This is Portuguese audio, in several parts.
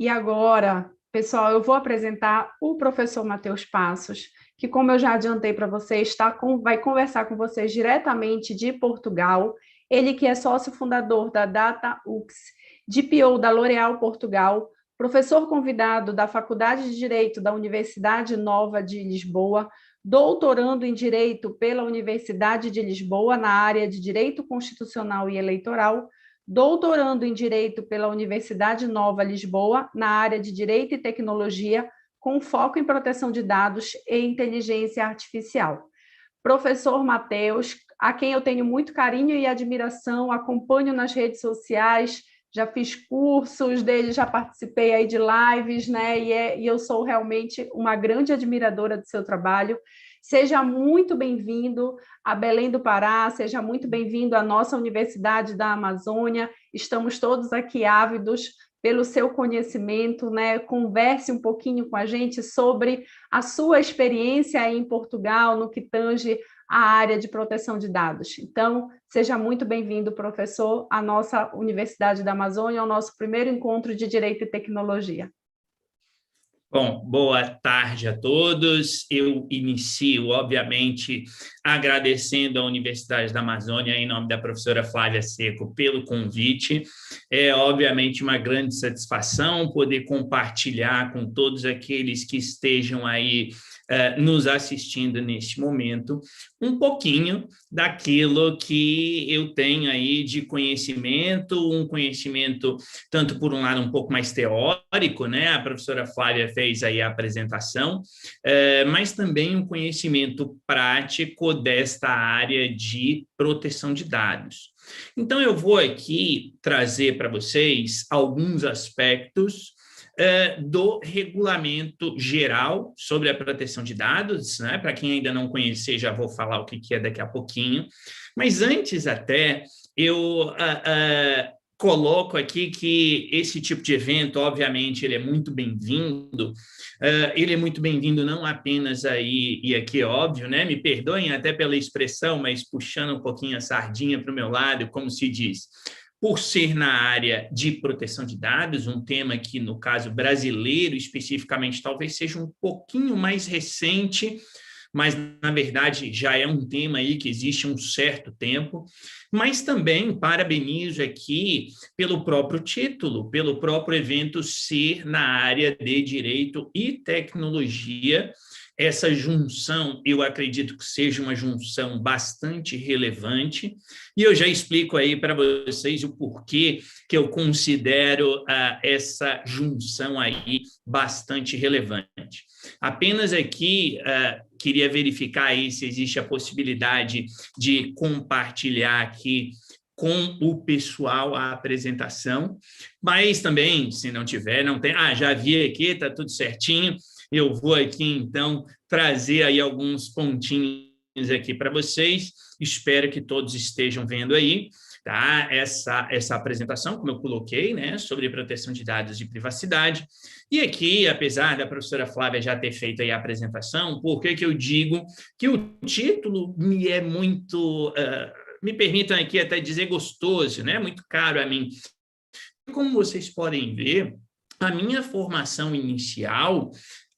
E agora, pessoal, eu vou apresentar o professor Matheus Passos, que, como eu já adiantei para vocês, vai conversar com vocês diretamente de Portugal. Ele que é sócio fundador da DataUX, DPO da L'Oréal Portugal, professor convidado da Faculdade de Direito da Universidade Nova de Lisboa, doutorando em Direito pela Universidade de Lisboa na área de Direito Constitucional e Eleitoral, doutorando em Direito pela Universidade Nova Lisboa, na área de Direito e Tecnologia, com foco em proteção de dados e inteligência artificial. Professor Matheus, a quem eu tenho muito carinho e admiração, acompanho nas redes sociais, já fiz cursos dele, já participei aí de lives, né? E eu sou realmente uma grande admiradora do seu trabalho. Seja muito bem-vindo a Belém do Pará, seja muito bem-vindo à nossa Universidade da Amazônia. Estamos todos aqui ávidos pelo seu conhecimento, né? Converse um pouquinho com a gente sobre a sua experiência aí em Portugal, no que tange a área de proteção de dados. Então, seja muito bem-vindo, professor, à nossa Universidade da Amazônia, ao nosso primeiro encontro de Direito e Tecnologia. Bom, boa tarde a todos. Eu inicio, obviamente, agradecendo à Universidade da Amazônia, em nome da professora Flávia Seco, pelo convite. É, obviamente, uma grande satisfação poder compartilhar com todos aqueles que estejam aí nos assistindo neste momento, um pouquinho daquilo que eu tenho aí de conhecimento, um conhecimento tanto por um lado um pouco mais teórico, né? A professora Flávia fez aí a apresentação, mas também um conhecimento prático desta área de proteção de dados. Então, eu vou aqui trazer para vocês alguns aspectos do Regulamento Geral sobre a Proteção de Dados, né? Para quem ainda não conhecer, já vou falar o que é daqui a pouquinho, mas antes até, eu coloco aqui que esse tipo de evento, obviamente, ele é muito bem-vindo. Ele é muito bem-vindo não apenas aí, e aqui é óbvio, né? Me perdoem até pela expressão, mas puxando um pouquinho a sardinha para o meu lado, como se diz, por ser na área de proteção de dados, um tema que, no caso brasileiro especificamente, talvez seja um pouquinho mais recente, mas, na verdade, já é um tema aí que existe há um certo tempo, mas também parabenizo aqui pelo próprio título, pelo próprio evento ser na área de Direito e Tecnologia. Essa junção, eu acredito que seja uma junção bastante relevante, e eu já explico aí para vocês o porquê que eu considero essa junção aí bastante relevante. Apenas aqui queria verificar aí se existe a possibilidade de compartilhar aqui com o pessoal a apresentação, mas também, se não tiver, não tem... já vi aqui, está tudo certinho. Eu vou aqui, então, trazer aí alguns pontinhos aqui para vocês. Espero que todos estejam vendo aí, tá? Essa apresentação, como eu coloquei, né, sobre proteção de dados e privacidade. E aqui, apesar da professora Flávia já ter feito aí a apresentação, por que eu digo que o título me é muito... me permitam aqui até dizer gostoso, né? Muito caro a mim. Como vocês podem ver, a minha formação inicial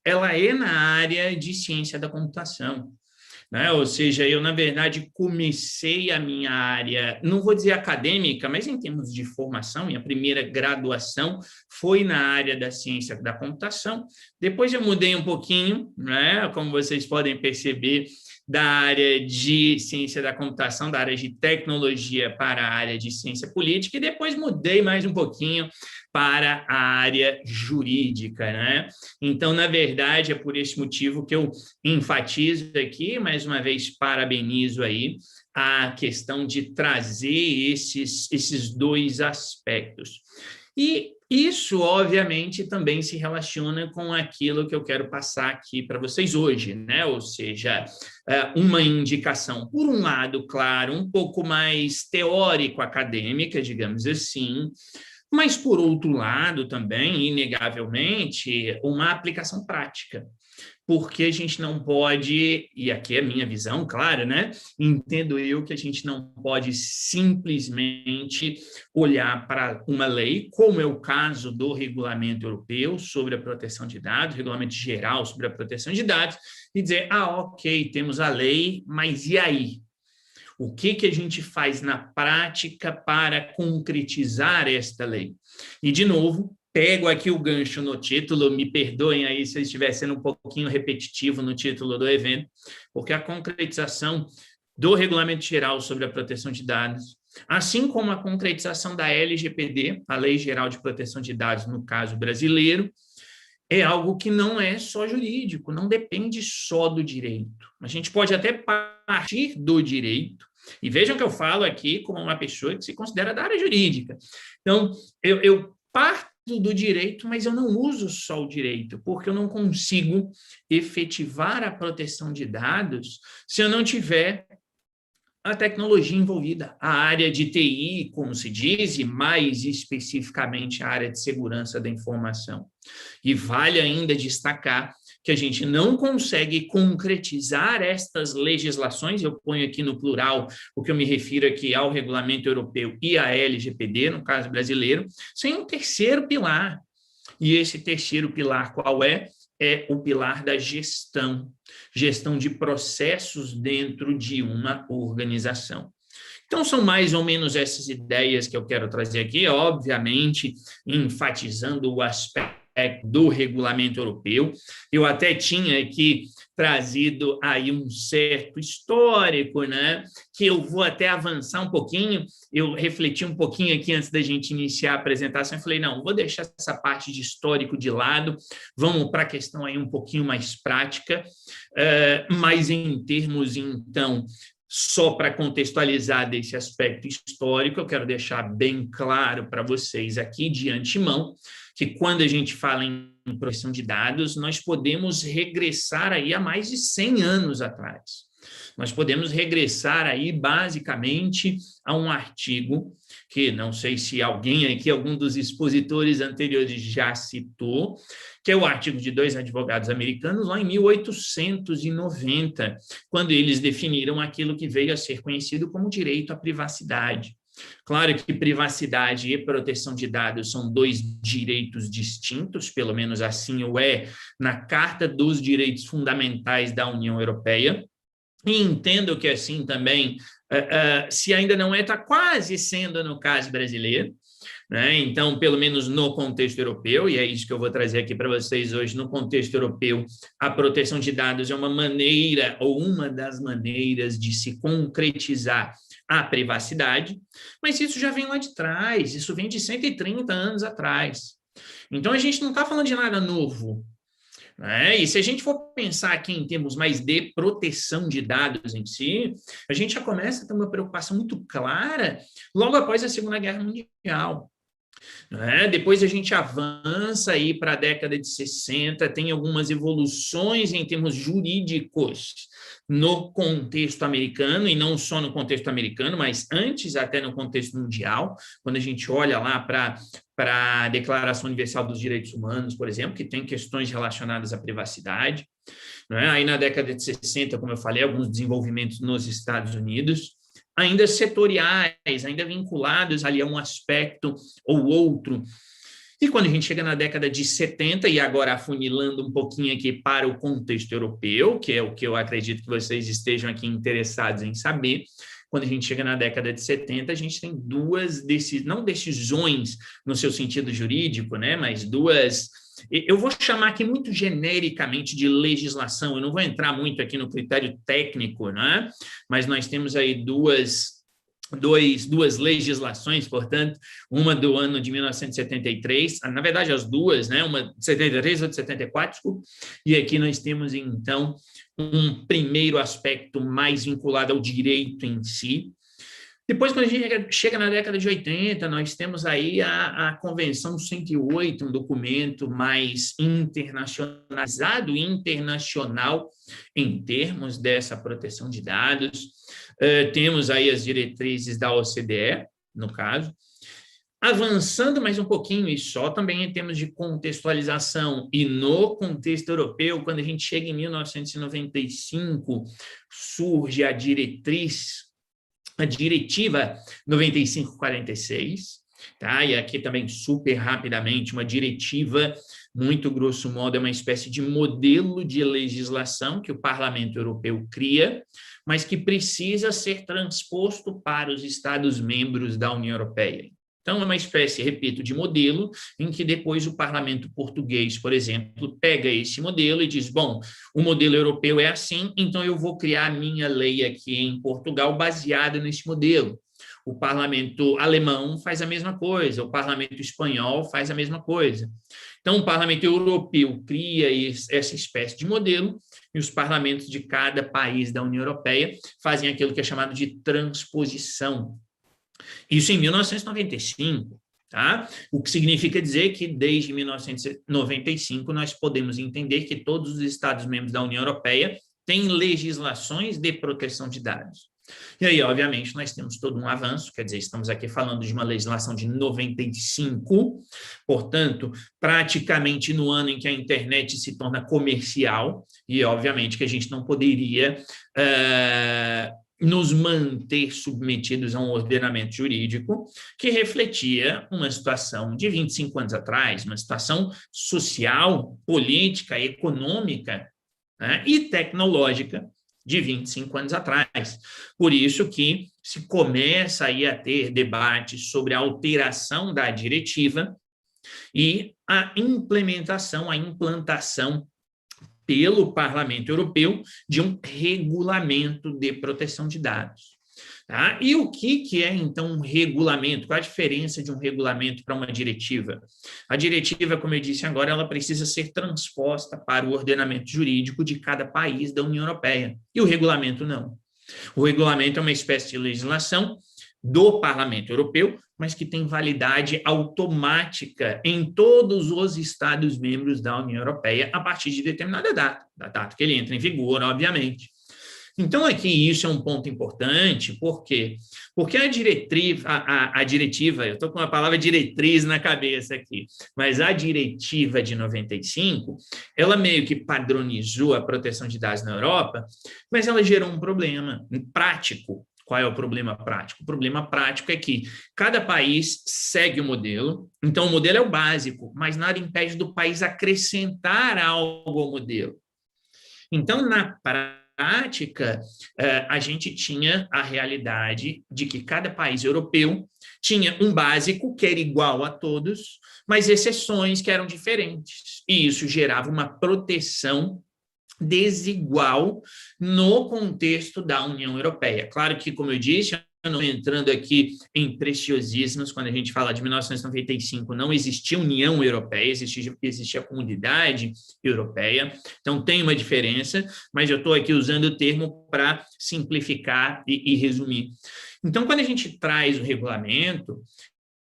ela é na área de ciência da computação, né? Ou seja, eu, na verdade, comecei a minha área, não vou dizer acadêmica, mas em termos de formação, minha primeira graduação foi na área da ciência da computação. Depois eu mudei um pouquinho, né? Como vocês podem perceber, da área de ciência da computação, da área de tecnologia para a área de ciência política, e depois mudei mais um pouquinho para a área jurídica, né? Então, na verdade, é por esse motivo que eu enfatizo aqui, mais uma vez, parabenizo aí a questão de trazer esses dois aspectos. E isso, obviamente, também se relaciona com aquilo que eu quero passar aqui para vocês hoje, né? Ou seja, uma indicação, por um lado, claro, um pouco mais teórico-acadêmica, digamos assim, Mas, por outro lado, também, inegavelmente, uma aplicação prática. Porque a gente não pode, e aqui é a minha visão, claro, né? Entendo eu que a gente não pode simplesmente olhar para uma lei, como é o caso do Regulamento Europeu sobre a proteção de dados, Regulamento Geral sobre a proteção de dados, e dizer, ok, temos a lei, mas e aí? O que a gente faz na prática para concretizar esta lei? E, de novo, pego aqui o gancho no título, me perdoem aí se eu estiver sendo um pouquinho repetitivo no título do evento, porque a concretização do Regulamento Geral sobre a Proteção de Dados, assim como a concretização da LGPD, a Lei Geral de Proteção de Dados, no caso brasileiro, é algo que não é só jurídico, não depende só do direito. A gente pode até partir do direito, e vejam que eu falo aqui como uma pessoa que se considera da área jurídica. Então, eu parto do direito, mas eu não uso só o direito, porque eu não consigo efetivar a proteção de dados se eu não tiver a tecnologia envolvida, a área de TI, como se diz, e mais especificamente a área de segurança da informação. E vale ainda destacar que a gente não consegue concretizar estas legislações, eu ponho aqui no plural, o que eu me refiro aqui ao Regulamento Europeu e à LGPD, no caso brasileiro, sem um terceiro pilar. E esse terceiro pilar qual é? É o pilar da gestão de processos dentro de uma organização. Então, são mais ou menos essas ideias que eu quero trazer aqui, obviamente, enfatizando o aspecto do regulamento europeu. Eu até tinha aqui trazido aí um certo histórico, né? Que eu vou até avançar um pouquinho. Eu refleti um pouquinho aqui antes da gente iniciar a apresentação e falei, não, vou deixar essa parte de histórico de lado, vamos para a questão aí um pouquinho mais prática, mas em termos, então, só para contextualizar desse aspecto histórico, eu quero deixar bem claro para vocês aqui de antemão que quando a gente fala em proteção de dados, nós podemos regressar aí a mais de 100 anos atrás. Nós podemos regressar aí basicamente a um artigo que não sei se alguém aqui, algum dos expositores anteriores já citou, que é o artigo de 2 advogados americanos lá em 1890, quando eles definiram aquilo que veio a ser conhecido como direito à privacidade. Claro que privacidade e proteção de dados são dois direitos distintos, pelo menos assim o é na Carta dos Direitos Fundamentais da União Europeia, e entendo que assim também, se ainda não é, está quase sendo no caso brasileiro, né? Então, pelo menos no contexto europeu, e é isso que eu vou trazer aqui para vocês hoje, no contexto europeu, a proteção de dados é uma maneira, ou uma das maneiras de se concretizar a privacidade, mas isso já vem lá de trás, isso vem de 130 anos atrás. Então, a gente não está falando de nada novo, né? E se a gente for pensar aqui em termos mais de proteção de dados em si, a gente já começa a ter uma preocupação muito clara logo após a Segunda Guerra Mundial. Né? Depois a gente avança aí para a década de 60, tem algumas evoluções em termos jurídicos no contexto americano, e não só no contexto americano, mas antes até no contexto mundial, quando a gente olha lá para a Declaração Universal dos Direitos Humanos, por exemplo, que tem questões relacionadas à privacidade. Né? Aí na década de 60, como eu falei, alguns desenvolvimentos nos Estados Unidos, ainda setoriais, ainda vinculados ali a um aspecto ou outro. E quando a gente chega na década de 70, e agora afunilando um pouquinho aqui para o contexto europeu, que é o que eu acredito que vocês estejam aqui interessados em saber, quando a gente chega na década de 70, a gente tem duas decisões, não decisões no seu sentido jurídico, né, mas duas, eu vou chamar aqui muito genericamente de legislação, eu não vou entrar muito aqui no critério técnico, né, mas nós temos aí duas legislações, portanto, uma do ano de 1973, na verdade as duas, né, uma de 73 e outra de 74, desculpa, e aqui nós temos, então, um primeiro aspecto mais vinculado ao direito em si. Depois, quando a gente chega na década de 80, nós temos aí a Convenção 108, um documento mais internacionalizado e internacional em termos dessa proteção de dados. Temos aí as diretrizes da OCDE, no caso. Avançando mais um pouquinho, e só também em termos de contextualização, e no contexto europeu, quando a gente chega em 1995, surge a diretiva 9546, tá? E aqui também, super rapidamente, uma diretiva, muito grosso modo, é uma espécie de modelo de legislação que o Parlamento Europeu cria, mas que precisa ser transposto para os Estados-membros da União Europeia. Então, é uma espécie, repito, de modelo em que depois o parlamento português, por exemplo, pega esse modelo e diz, bom, o modelo europeu é assim, então eu vou criar a minha lei aqui em Portugal baseada nesse modelo. O parlamento alemão faz a mesma coisa, o parlamento espanhol faz a mesma coisa. Então, o parlamento europeu cria essa espécie de modelo e os parlamentos de cada país da União Europeia fazem aquilo que é chamado de transposição. Isso em 1995, tá? O que significa dizer que desde 1995 nós podemos entender que todos os Estados-membros da União Europeia têm legislações de proteção de dados. E aí, obviamente, nós temos todo um avanço, quer dizer, estamos aqui falando de uma legislação de 95, portanto, praticamente no ano em que a internet se torna comercial, e obviamente que a gente não poderia nos manter submetidos a um ordenamento jurídico que refletia uma situação de 25 anos atrás, uma situação social, política, econômica, né, e tecnológica de 25 anos atrás. Por isso que se começa aí a ter debates sobre a alteração da diretiva e a implantação pelo Parlamento Europeu de um regulamento de proteção de dados. Tá? E o que é, então, um regulamento? Qual a diferença de um regulamento para uma diretiva? A diretiva, como eu disse agora, ela precisa ser transposta para o ordenamento jurídico de cada país da União Europeia. E o regulamento não. O regulamento é uma espécie de legislação do Parlamento Europeu, mas que tem validade automática em todos os Estados-membros da União Europeia a partir de determinada data, da data que ele entra em vigor, obviamente. Então, aqui isso é um ponto importante, por quê? Porque a diretiva, eu estou com a palavra diretriz na cabeça aqui, mas a diretiva de 95, ela meio que padronizou a proteção de dados na Europa, mas ela gerou um problema prático. Qual é o problema prático? O problema prático é que cada país segue o modelo, então o modelo é o básico, mas nada impede do país acrescentar algo ao modelo. Então, na prática, a gente tinha a realidade de que cada país europeu tinha um básico que era igual a todos, mas exceções que eram diferentes, e isso gerava uma proteção desigual no contexto da União Europeia. Claro que, como eu disse, eu não entrando aqui em preciosismos, quando a gente fala de 1995, não existia União Europeia, existia a Comunidade Europeia, então tem uma diferença, mas eu estou aqui usando o termo para simplificar e resumir. Então, quando a gente traz o regulamento,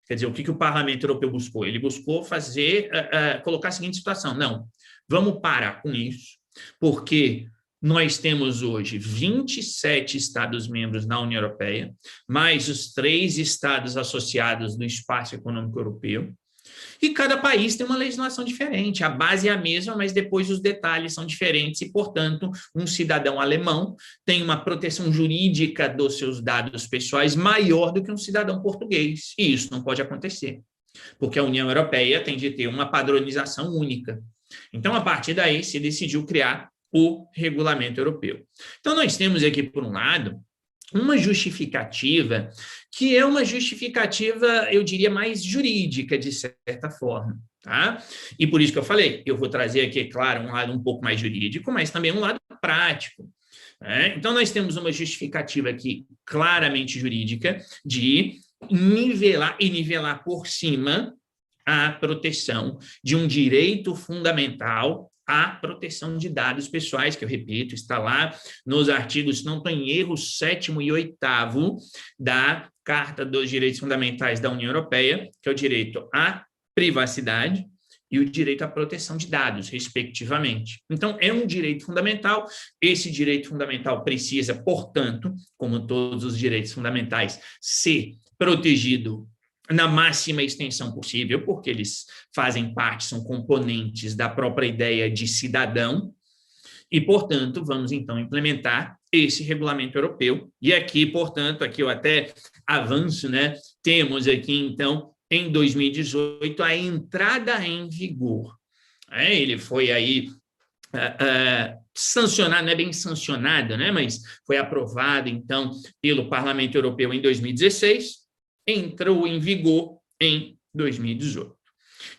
quer dizer, o que o Parlamento Europeu buscou? Ele buscou colocar a seguinte situação, não, vamos parar com isso, porque nós temos hoje 27 Estados-membros na União Europeia, mais os 3 estados associados do Espaço Econômico Europeu, e cada país tem uma legislação diferente. A base é a mesma, mas depois os detalhes são diferentes e, portanto, um cidadão alemão tem uma proteção jurídica dos seus dados pessoais maior do que um cidadão português, e isso não pode acontecer, porque a União Europeia tem de ter uma padronização única. Então, a partir daí, se decidiu criar o regulamento europeu. Então, nós temos aqui, por um lado, uma justificativa, que é uma justificativa, eu diria, mais jurídica, de certa forma. Tá? E por isso que eu falei, eu vou trazer aqui, claro, um lado um pouco mais jurídico, mas também um lado prático. Né? Então, nós temos uma justificativa aqui claramente jurídica de nivelar por cima a proteção de um direito fundamental à proteção de dados pessoais, que eu repito, está lá nos artigos, se não estou em erro, 7º e 8º da Carta dos Direitos Fundamentais da União Europeia, que é o direito à privacidade e o direito à proteção de dados, respectivamente. Então, é um direito fundamental, esse direito fundamental precisa, portanto, como todos os direitos fundamentais, ser protegido na máxima extensão possível, porque eles fazem parte, são componentes da própria ideia de cidadão, e, portanto, vamos, então, implementar esse regulamento europeu. E aqui, portanto, aqui eu até avanço, né? Temos aqui, então, em 2018, a entrada em vigor. Ele foi aí sancionado, não é bem sancionado, né? Mas foi aprovado, então, pelo Parlamento Europeu em 2016, entrou em vigor em 2018.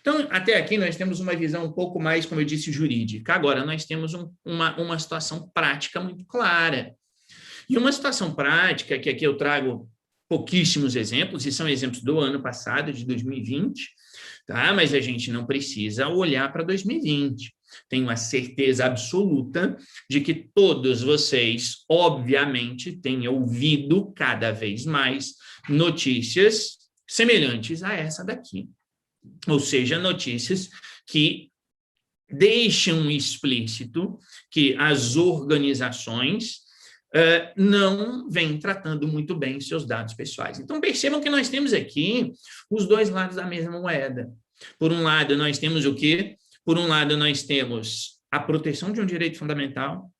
Então, até aqui nós temos uma visão um pouco mais, como eu disse, jurídica. Agora, nós temos uma situação prática muito clara. E uma situação prática, que aqui eu trago pouquíssimos exemplos, e são exemplos do ano passado, de 2020, tá? Mas a gente não precisa olhar para 2020. Tenho a certeza absoluta de que todos vocês, obviamente, têm ouvido cada vez mais notícias semelhantes a essa daqui. Ou seja, notícias que deixam explícito que as organizações não vêm tratando muito bem seus dados pessoais. Então, percebam que nós temos aqui os dois lados da mesma moeda. Por um lado, nós temos o quê? Por um lado, nós temos a proteção de um direito fundamental,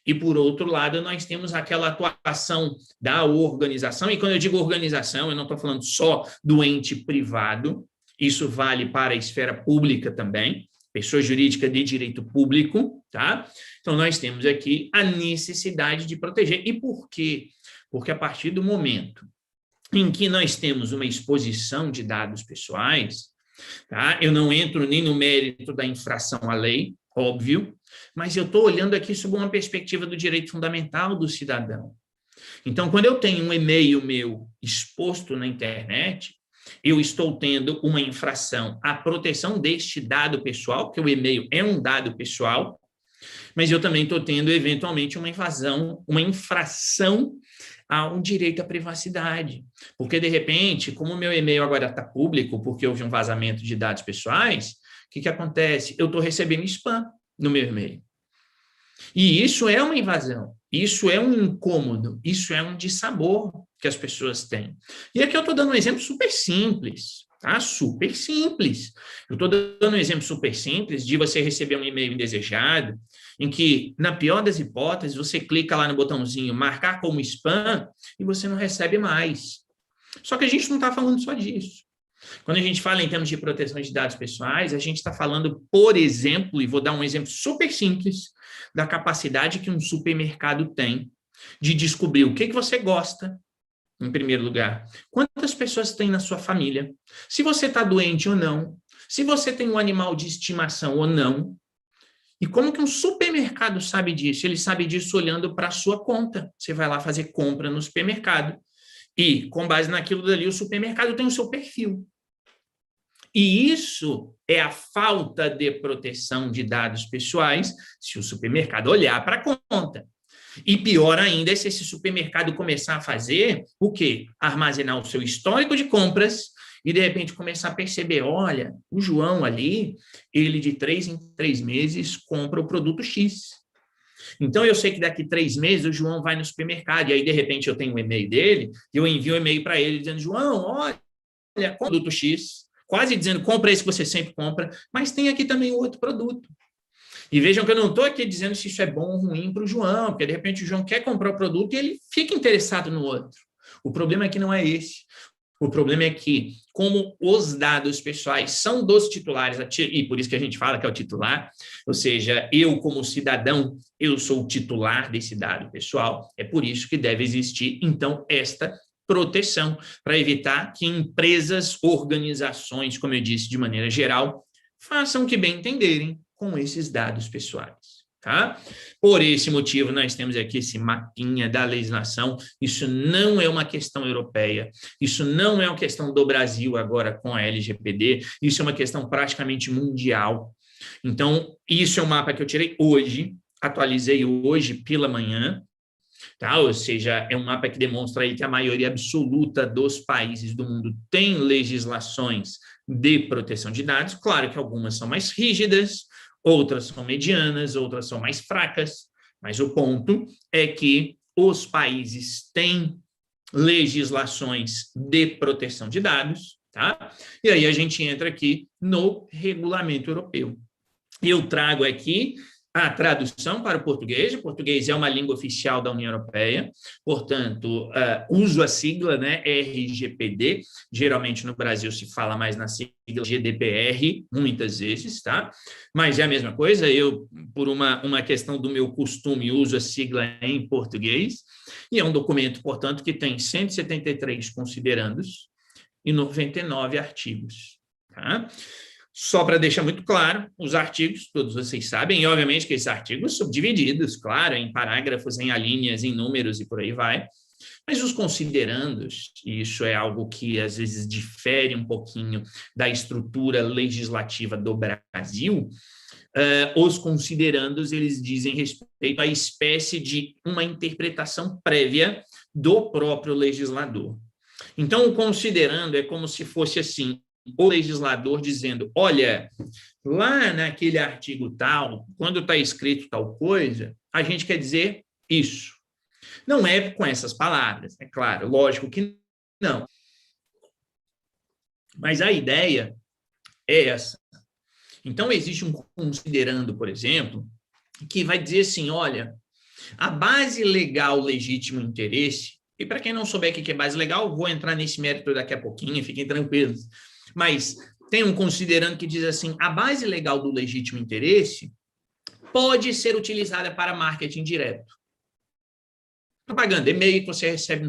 e, por outro lado, nós temos aquela atuação da organização, e quando eu digo organização, eu não estou falando só do ente privado, isso vale para a esfera pública também, pessoa jurídica de direito público, tá? Então, nós temos aqui a necessidade de proteger. E por quê? Porque a partir do momento em que nós temos uma exposição de dados pessoais, tá? Eu não entro nem no mérito da infração à lei, óbvio, mas eu estou olhando aqui sob uma perspectiva do direito fundamental do cidadão. Então, quando eu tenho um e-mail meu exposto na internet, eu estou tendo uma infração à proteção deste dado pessoal, porque o e-mail é um dado pessoal, mas eu também estou tendo, eventualmente, uma infração a um direito à privacidade. Porque, de repente, como o meu e-mail agora está público, porque houve um vazamento de dados pessoais, o que acontece? Eu estou recebendo spam no meu e-mail. E isso é uma invasão, isso é um incômodo, isso é um dissabor que as pessoas têm. E aqui eu estou dando um exemplo super simples, tá? Super simples. Eu estou dando um exemplo super simples de você receber um e-mail indesejado, em que, na pior das hipóteses, você clica lá no botãozinho marcar como spam e você não recebe mais. Só que a gente não está falando só disso. Quando a gente fala em termos de proteção de dados pessoais, a gente está falando, por exemplo, e vou dar um exemplo super simples, da capacidade que um supermercado tem de descobrir o que você gosta, em primeiro lugar, quantas pessoas tem na sua família, se você está doente ou não, se você tem um animal de estimação ou não, e como que um supermercado sabe disso? Ele sabe disso olhando para a sua conta. Você vai lá fazer compra no supermercado, e, com base naquilo dali, o supermercado tem o seu perfil. E isso é a falta de proteção de dados pessoais se o supermercado olhar para a conta. E pior ainda é se esse supermercado começar a fazer o quê? Armazenar o seu histórico de compras e, de repente, começar a perceber, olha, o João ali, ele de 3 em 3 meses compra o produto X. Então, eu sei que daqui 3 meses o João vai no supermercado, e aí, de repente, eu tenho um e-mail dele, e eu envio um e-mail para ele dizendo, João, olha, produto X, quase dizendo, compra esse que você sempre compra, mas tem aqui também outro produto. E vejam que eu não estou aqui dizendo se isso é bom ou ruim para o João, porque, de repente, o João quer comprar o produto e ele fica interessado no outro. O problema é que não é esse. O problema é que, como os dados pessoais são dos titulares, e por isso que a gente fala que é o titular, ou seja, eu como cidadão, eu sou o titular desse dado pessoal, é por isso que deve existir, então, esta proteção, para evitar que empresas, organizações, como eu disse, de maneira geral, façam o que bem entenderem com esses dados pessoais. Tá? Por esse motivo, nós temos aqui esse mapinha da legislação. Isso não é uma questão europeia, isso não é uma questão do Brasil agora com a LGPD, isso é uma questão praticamente mundial. Então, isso é um mapa que eu tirei hoje, atualizei hoje pela manhã, tá? Ou seja, é um mapa que demonstra aí que a maioria absoluta dos países do mundo tem legislações de proteção de dados. Claro que algumas são mais rígidas, outras são medianas, outras são mais fracas, mas o ponto é que os países têm legislações de proteção de dados, tá? E aí a gente entra aqui no regulamento europeu. Eu trago aqui a tradução para o português. O português é uma língua oficial da União Europeia, portanto, uso a sigla, né, RGPD. Geralmente no Brasil se fala mais na sigla GDPR, muitas vezes, tá? Mas é a mesma coisa, eu, por uma questão do meu costume, uso a sigla em português, e é um documento, portanto, que tem 173 considerandos e 99 artigos, tá? Só para deixar muito claro, os artigos, todos vocês sabem, e obviamente que esses artigos subdivididos, claro, em parágrafos, em alíneas, em números e por aí vai, mas os considerandos, e isso é algo que às vezes difere um pouquinho da estrutura legislativa do Brasil, os considerandos, eles dizem respeito à espécie de uma interpretação prévia do próprio legislador. Então, o considerando é como se fosse assim, o legislador dizendo, olha, lá naquele artigo tal, quando está escrito tal coisa, a gente quer dizer isso. Não é com essas palavras, é claro, lógico que não. Mas a ideia é essa. Então, existe um considerando, por exemplo, que vai dizer assim, olha, a base legal legítimo interesse, e para quem não souber o que é base legal, vou entrar nesse mérito daqui a pouquinho, fiquem tranquilos. Mas tem um considerando que diz assim, a base legal do legítimo interesse pode ser utilizada para marketing direto. Propaganda, e-mail que você recebe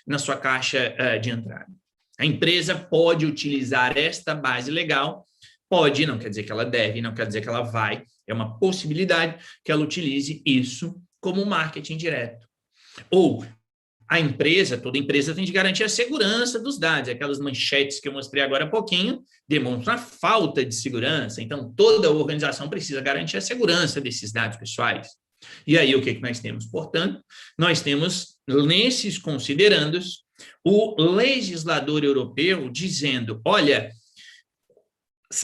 na sua caixa de entrada. A empresa pode utilizar esta base legal, pode, não quer dizer que ela deve, não quer dizer que ela vai, é uma possibilidade que ela utilize isso como marketing direto. Ou a empresa, toda empresa tem de garantir a segurança dos dados. Aquelas manchetes que eu mostrei agora há pouquinho demonstram a falta de segurança. Então, toda organização precisa garantir a segurança desses dados pessoais. E aí, o que nós temos? Portanto, nós temos, nesses considerandos, o legislador europeu dizendo, olha,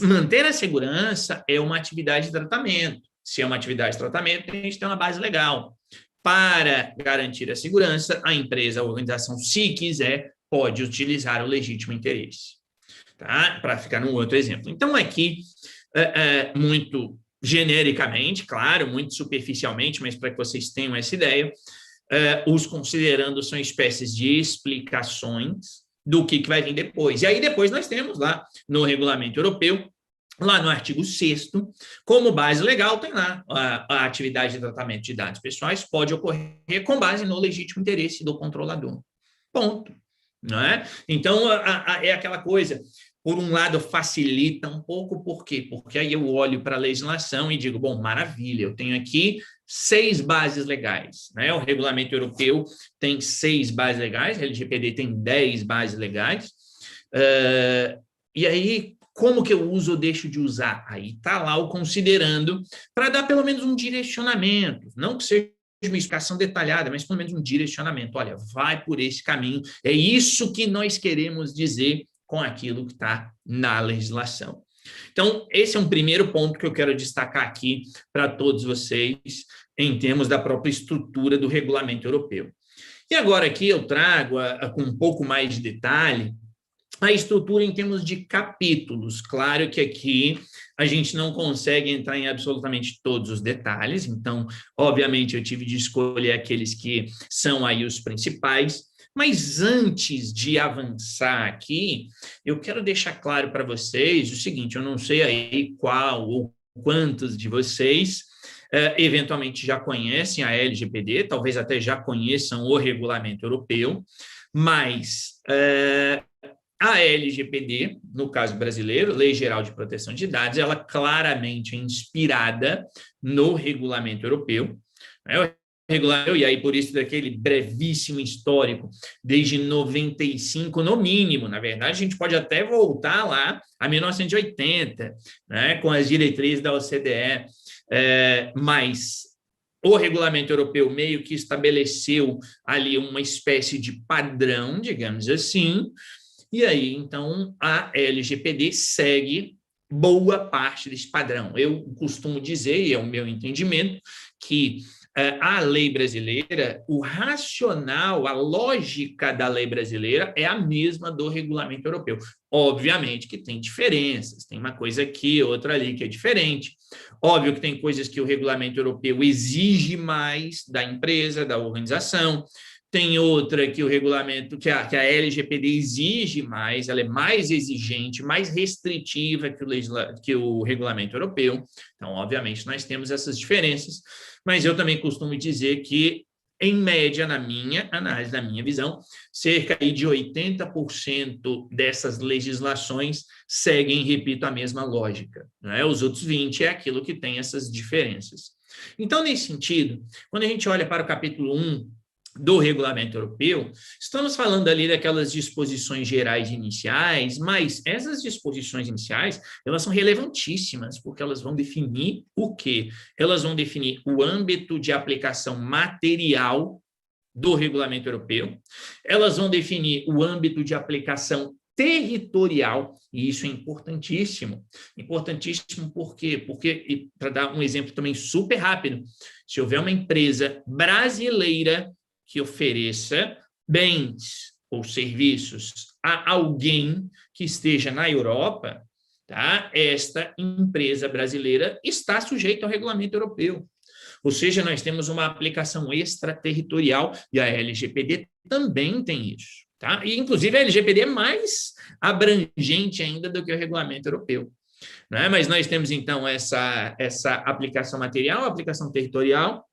manter a segurança é uma atividade de tratamento. Se é uma atividade de tratamento, a gente tem uma base legal. Para garantir a segurança, a empresa, a organização, se quiser, pode utilizar o legítimo interesse. Tá? Para ficar num outro exemplo. Então, aqui, muito genericamente, claro, muito superficialmente, mas para que vocês tenham essa ideia, os considerandos são espécies de explicações do que vai vir depois. E aí, depois, nós temos lá no regulamento europeu, lá no artigo 6º, como base legal, tem lá a atividade de tratamento de dados pessoais pode ocorrer com base no legítimo interesse do controlador. Ponto. Não é? Então, é aquela coisa, por um lado, facilita um pouco, por quê? Porque aí eu olho para a legislação e digo, bom, maravilha, eu tenho aqui 6 bases legais. Né? O regulamento europeu tem 6 bases legais, a LGPD tem 10 bases legais. E aí, como que eu uso ou deixo de usar? Aí está lá o considerando, para dar pelo menos um direcionamento, não que seja uma explicação detalhada, mas pelo menos um direcionamento. Olha, vai por esse caminho, é isso que nós queremos dizer com aquilo que está na legislação. Então, esse é um primeiro ponto que eu quero destacar aqui para todos vocês, em termos da própria estrutura do regulamento europeu. E agora aqui eu trago, com um pouco mais de detalhe, a estrutura em termos de capítulos. Claro que aqui a gente não consegue entrar em absolutamente todos os detalhes, então, obviamente, eu tive de escolher aqueles que são aí os principais, mas antes de avançar aqui, eu quero deixar claro para vocês o seguinte, eu não sei aí qual ou quantos de vocês eventualmente já conhecem a LGPD, talvez até já conheçam o regulamento europeu, mas a LGPD, no caso brasileiro, Lei Geral de Proteção de Dados, ela claramente é inspirada no regulamento europeu, né? E aí, por isso, daquele brevíssimo histórico, desde 95, no mínimo, na verdade, a gente pode até voltar lá a 1980, né, com as diretrizes da OCDE, mas o regulamento europeu meio que estabeleceu ali uma espécie de padrão, digamos assim, e aí, então, a LGPD segue boa parte desse padrão. Eu costumo dizer, e é o meu entendimento, que a lei brasileira, o racional, a lógica da lei brasileira é a mesma do regulamento europeu. Obviamente que tem diferenças, tem uma coisa aqui, outra ali que é diferente. Óbvio que tem coisas que o regulamento europeu exige mais da empresa, da organização, tem outra que o regulamento, que a LGPD exige mais, ela é mais exigente, mais restritiva que o regulamento europeu. Então, obviamente, nós temos essas diferenças, mas eu também costumo dizer que, em média, na minha análise, na minha visão, cerca de 80% dessas legislações seguem, repito, a mesma lógica, né? Os outros 20% é aquilo que tem essas diferenças. Então, nesse sentido, quando a gente olha para o capítulo 1 do regulamento europeu, estamos falando ali daquelas disposições gerais iniciais, mas essas disposições iniciais, elas são relevantíssimas, porque elas vão definir o quê? Elas vão definir o âmbito de aplicação material do regulamento europeu, elas vão definir o âmbito de aplicação territorial, e isso é importantíssimo. Importantíssimo por quê? Porque, para dar um exemplo também super rápido, se houver uma empresa brasileira que ofereça bens ou serviços a alguém que esteja na Europa, tá? Esta empresa brasileira está sujeita ao regulamento europeu. Ou seja, nós temos uma aplicação extraterritorial e a LGPD também tem isso. Tá? E, inclusive, a LGPD é mais abrangente ainda do que o regulamento europeu. Né? Mas nós temos, então, essa aplicação material, aplicação territorial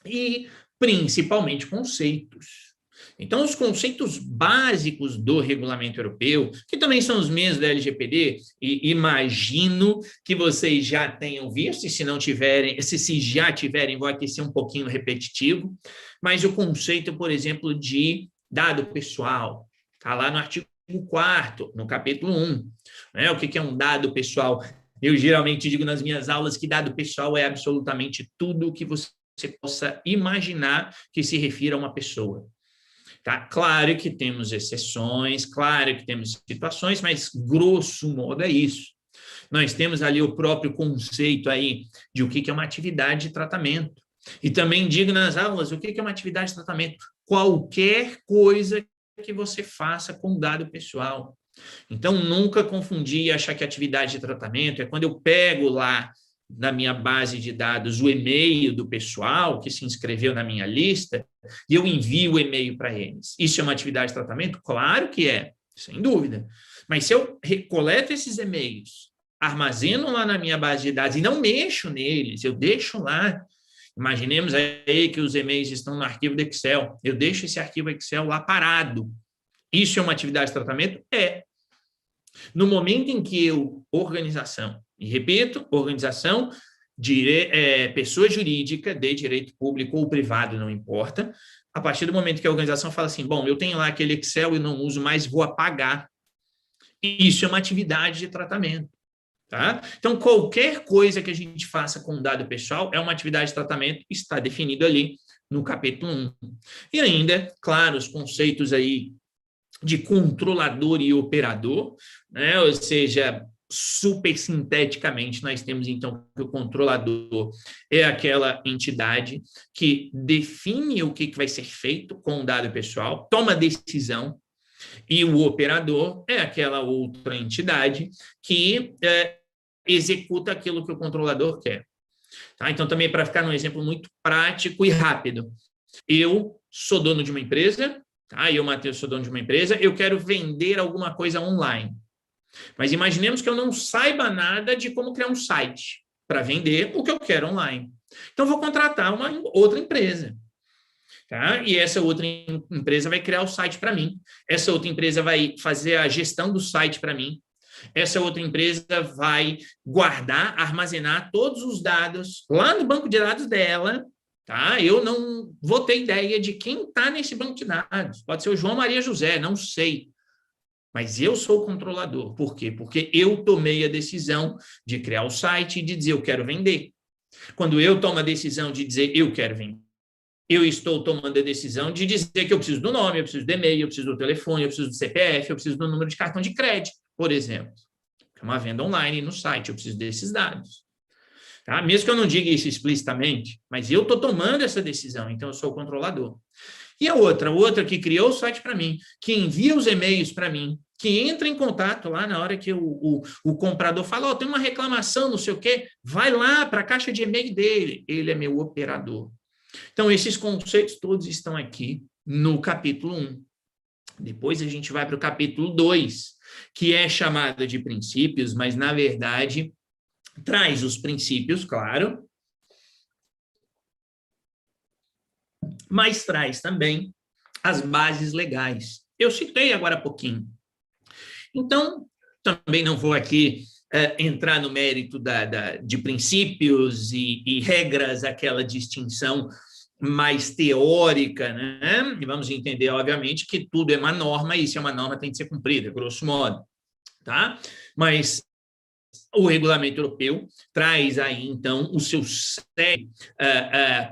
e, principalmente, conceitos. Então, os conceitos básicos do regulamento europeu, que também são os mesmos da LGPD, e imagino que vocês já tenham visto, e se não tiverem, se já tiverem, vou aqui ser um pouquinho repetitivo, mas o conceito, por exemplo, de dado pessoal, está lá no artigo 4º, no capítulo 1. Né? O que é um dado pessoal? Eu geralmente digo nas minhas aulas que dado pessoal é absolutamente tudo o que você possa imaginar que se refira a uma pessoa. Tá? Claro que temos exceções, claro que temos situações, mas grosso modo é isso. Nós temos ali o próprio conceito aí de o que é uma atividade de tratamento. E também digo nas aulas o que é uma atividade de tratamento. Qualquer coisa que você faça com dado pessoal. Então, nunca confundir e achar que atividade de tratamento é quando eu pego lá na minha base de dados o e-mail do pessoal que se inscreveu na minha lista e eu envio o e-mail para eles. Isso é uma atividade de tratamento? Claro que é, sem dúvida. Mas se eu recoleto esses e-mails, armazeno lá na minha base de dados e não mexo neles, eu deixo lá. Imaginemos aí que os e-mails estão no arquivo do Excel. Eu deixo esse arquivo Excel lá parado. Isso é uma atividade de tratamento? É. No momento em que eu, organização, e repito, organização, pessoa jurídica de direito público ou privado, não importa, a partir do momento que a organização fala assim, bom, eu tenho lá aquele Excel e não uso mais, vou apagar. Isso é uma atividade de tratamento. Tá? Então, qualquer coisa que a gente faça com dado pessoal é uma atividade de tratamento, está definido ali no capítulo 1. E ainda, claro, os conceitos aí de controlador e operador, né? Ou seja, super sinteticamente, nós temos então que o controlador é aquela entidade que define o que vai ser feito com o dado pessoal, toma decisão, e o operador é aquela outra entidade que executa aquilo que o controlador quer. Tá? Então, também para ficar num exemplo muito prático e rápido, eu sou dono de uma empresa, tá? Eu, Matheus, sou dono de uma empresa, eu quero vender alguma coisa online. Mas imaginemos que eu não saiba nada de como criar um site para vender o que eu quero online. Então, vou contratar uma outra empresa. Tá? E essa outra empresa vai criar o site para mim. Essa outra empresa vai fazer a gestão do site para mim. Essa outra empresa vai guardar, armazenar todos os dados lá no banco de dados dela. Tá? Eu não vou ter ideia de quem está nesse banco de dados. Pode ser o João Maria José, não sei. Mas eu sou o controlador. Por quê? Porque eu tomei a decisão de criar o site e de dizer eu quero vender. Quando eu tomo a decisão de dizer eu quero vender, eu estou tomando a decisão de dizer que eu preciso do nome, eu preciso do e-mail, eu preciso do telefone, eu preciso do CPF, eu preciso do número de cartão de crédito, por exemplo. É uma venda online no site, eu preciso desses dados. Tá? Mesmo que eu não diga isso explicitamente, mas eu estou tomando essa decisão, então eu sou o controlador. E a outra que criou o site para mim, que envia os e-mails para mim, que entra em contato lá na hora que o comprador fala, tem uma reclamação, não sei o quê, vai lá para a caixa de e-mail dele, ele é meu operador. Então, esses conceitos todos estão aqui no capítulo 1. Depois a gente vai para o capítulo 2, que é chamado de princípios, mas, na verdade, traz os princípios, claro, mas traz também as bases legais. Eu citei agora há pouquinho. Então, também não vou aqui entrar no mérito de princípios e regras, aquela distinção mais teórica, né? E vamos entender, obviamente, que tudo é uma norma e se é uma norma tem que ser cumprida, grosso modo, tá? Mas o regulamento europeu traz aí, então, os seus 7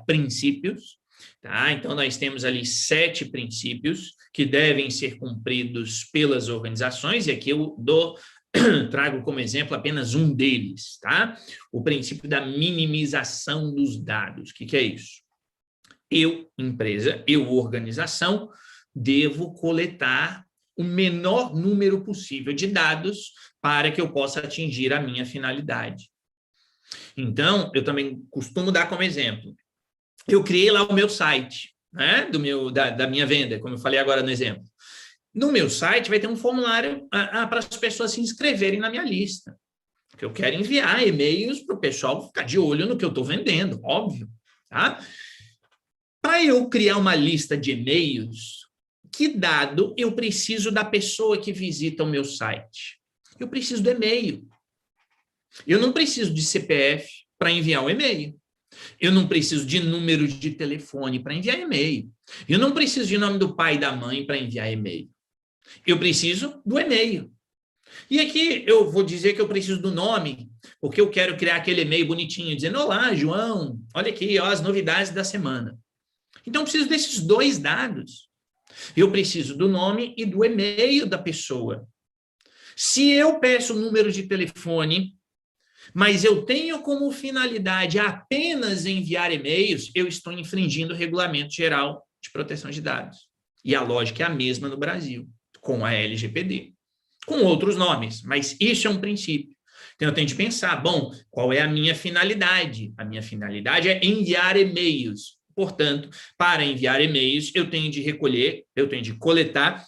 princípios, tá? Então, nós temos ali 7 princípios que devem ser cumpridos pelas organizações, e aqui eu trago como exemplo apenas um deles, tá? O princípio da minimização dos dados. O que é isso? Eu, empresa, eu, organização, devo coletar o menor número possível de dados para que eu possa atingir a minha finalidade. Então, eu também costumo dar como exemplo. Eu criei lá o meu site, né, da minha venda, como eu falei agora no exemplo. No meu site vai ter um formulário para as pessoas se inscreverem na minha lista. Porque eu quero enviar e-mails para o pessoal ficar de olho no que eu estou vendendo, óbvio. Tá? Para eu criar uma lista de e-mails, que dado eu preciso da pessoa que visita o meu site? Eu preciso do e-mail. Eu não preciso de CPF para enviar um e-mail. Eu não preciso de número de telefone para enviar e-mail. Eu não preciso de nome do pai e da mãe para enviar e-mail. Eu preciso do e-mail. E aqui eu vou dizer que eu preciso do nome, porque eu quero criar aquele e-mail bonitinho, dizendo, olá, João, olha aqui, ó, as novidades da semana. Então, eu preciso desses 2 dados. Eu preciso do nome e do e-mail da pessoa. Se eu peço o número de telefone, mas eu tenho como finalidade apenas enviar e-mails, eu estou infringindo o Regulamento Geral de Proteção de Dados. E a lógica é a mesma no Brasil, com a LGPD. Com outros nomes, mas isso é um princípio. Então, eu tenho de pensar, bom, qual é a minha finalidade? A minha finalidade é enviar e-mails. Portanto, para enviar e-mails, eu tenho de coletar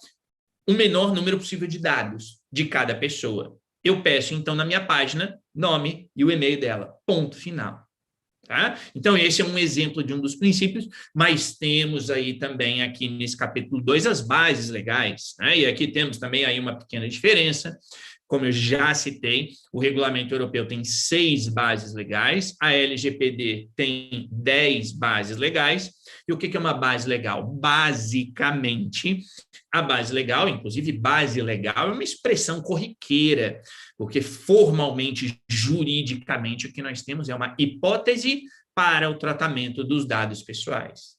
o menor número possível de dados de cada pessoa. Eu peço, então, na minha página, nome e o e-mail dela. Ponto final. Tá? Então, esse é um exemplo de um dos princípios, mas temos aí também, aqui nesse capítulo 2, as bases legais, né? E aqui temos também aí uma pequena diferença. Como eu já citei, o regulamento europeu tem 6 bases legais, a LGPD tem 10 bases legais. E o que é uma base legal? Basicamente, a base legal, inclusive base legal, é uma expressão corriqueira, porque formalmente, juridicamente, o que nós temos é uma hipótese para o tratamento dos dados pessoais.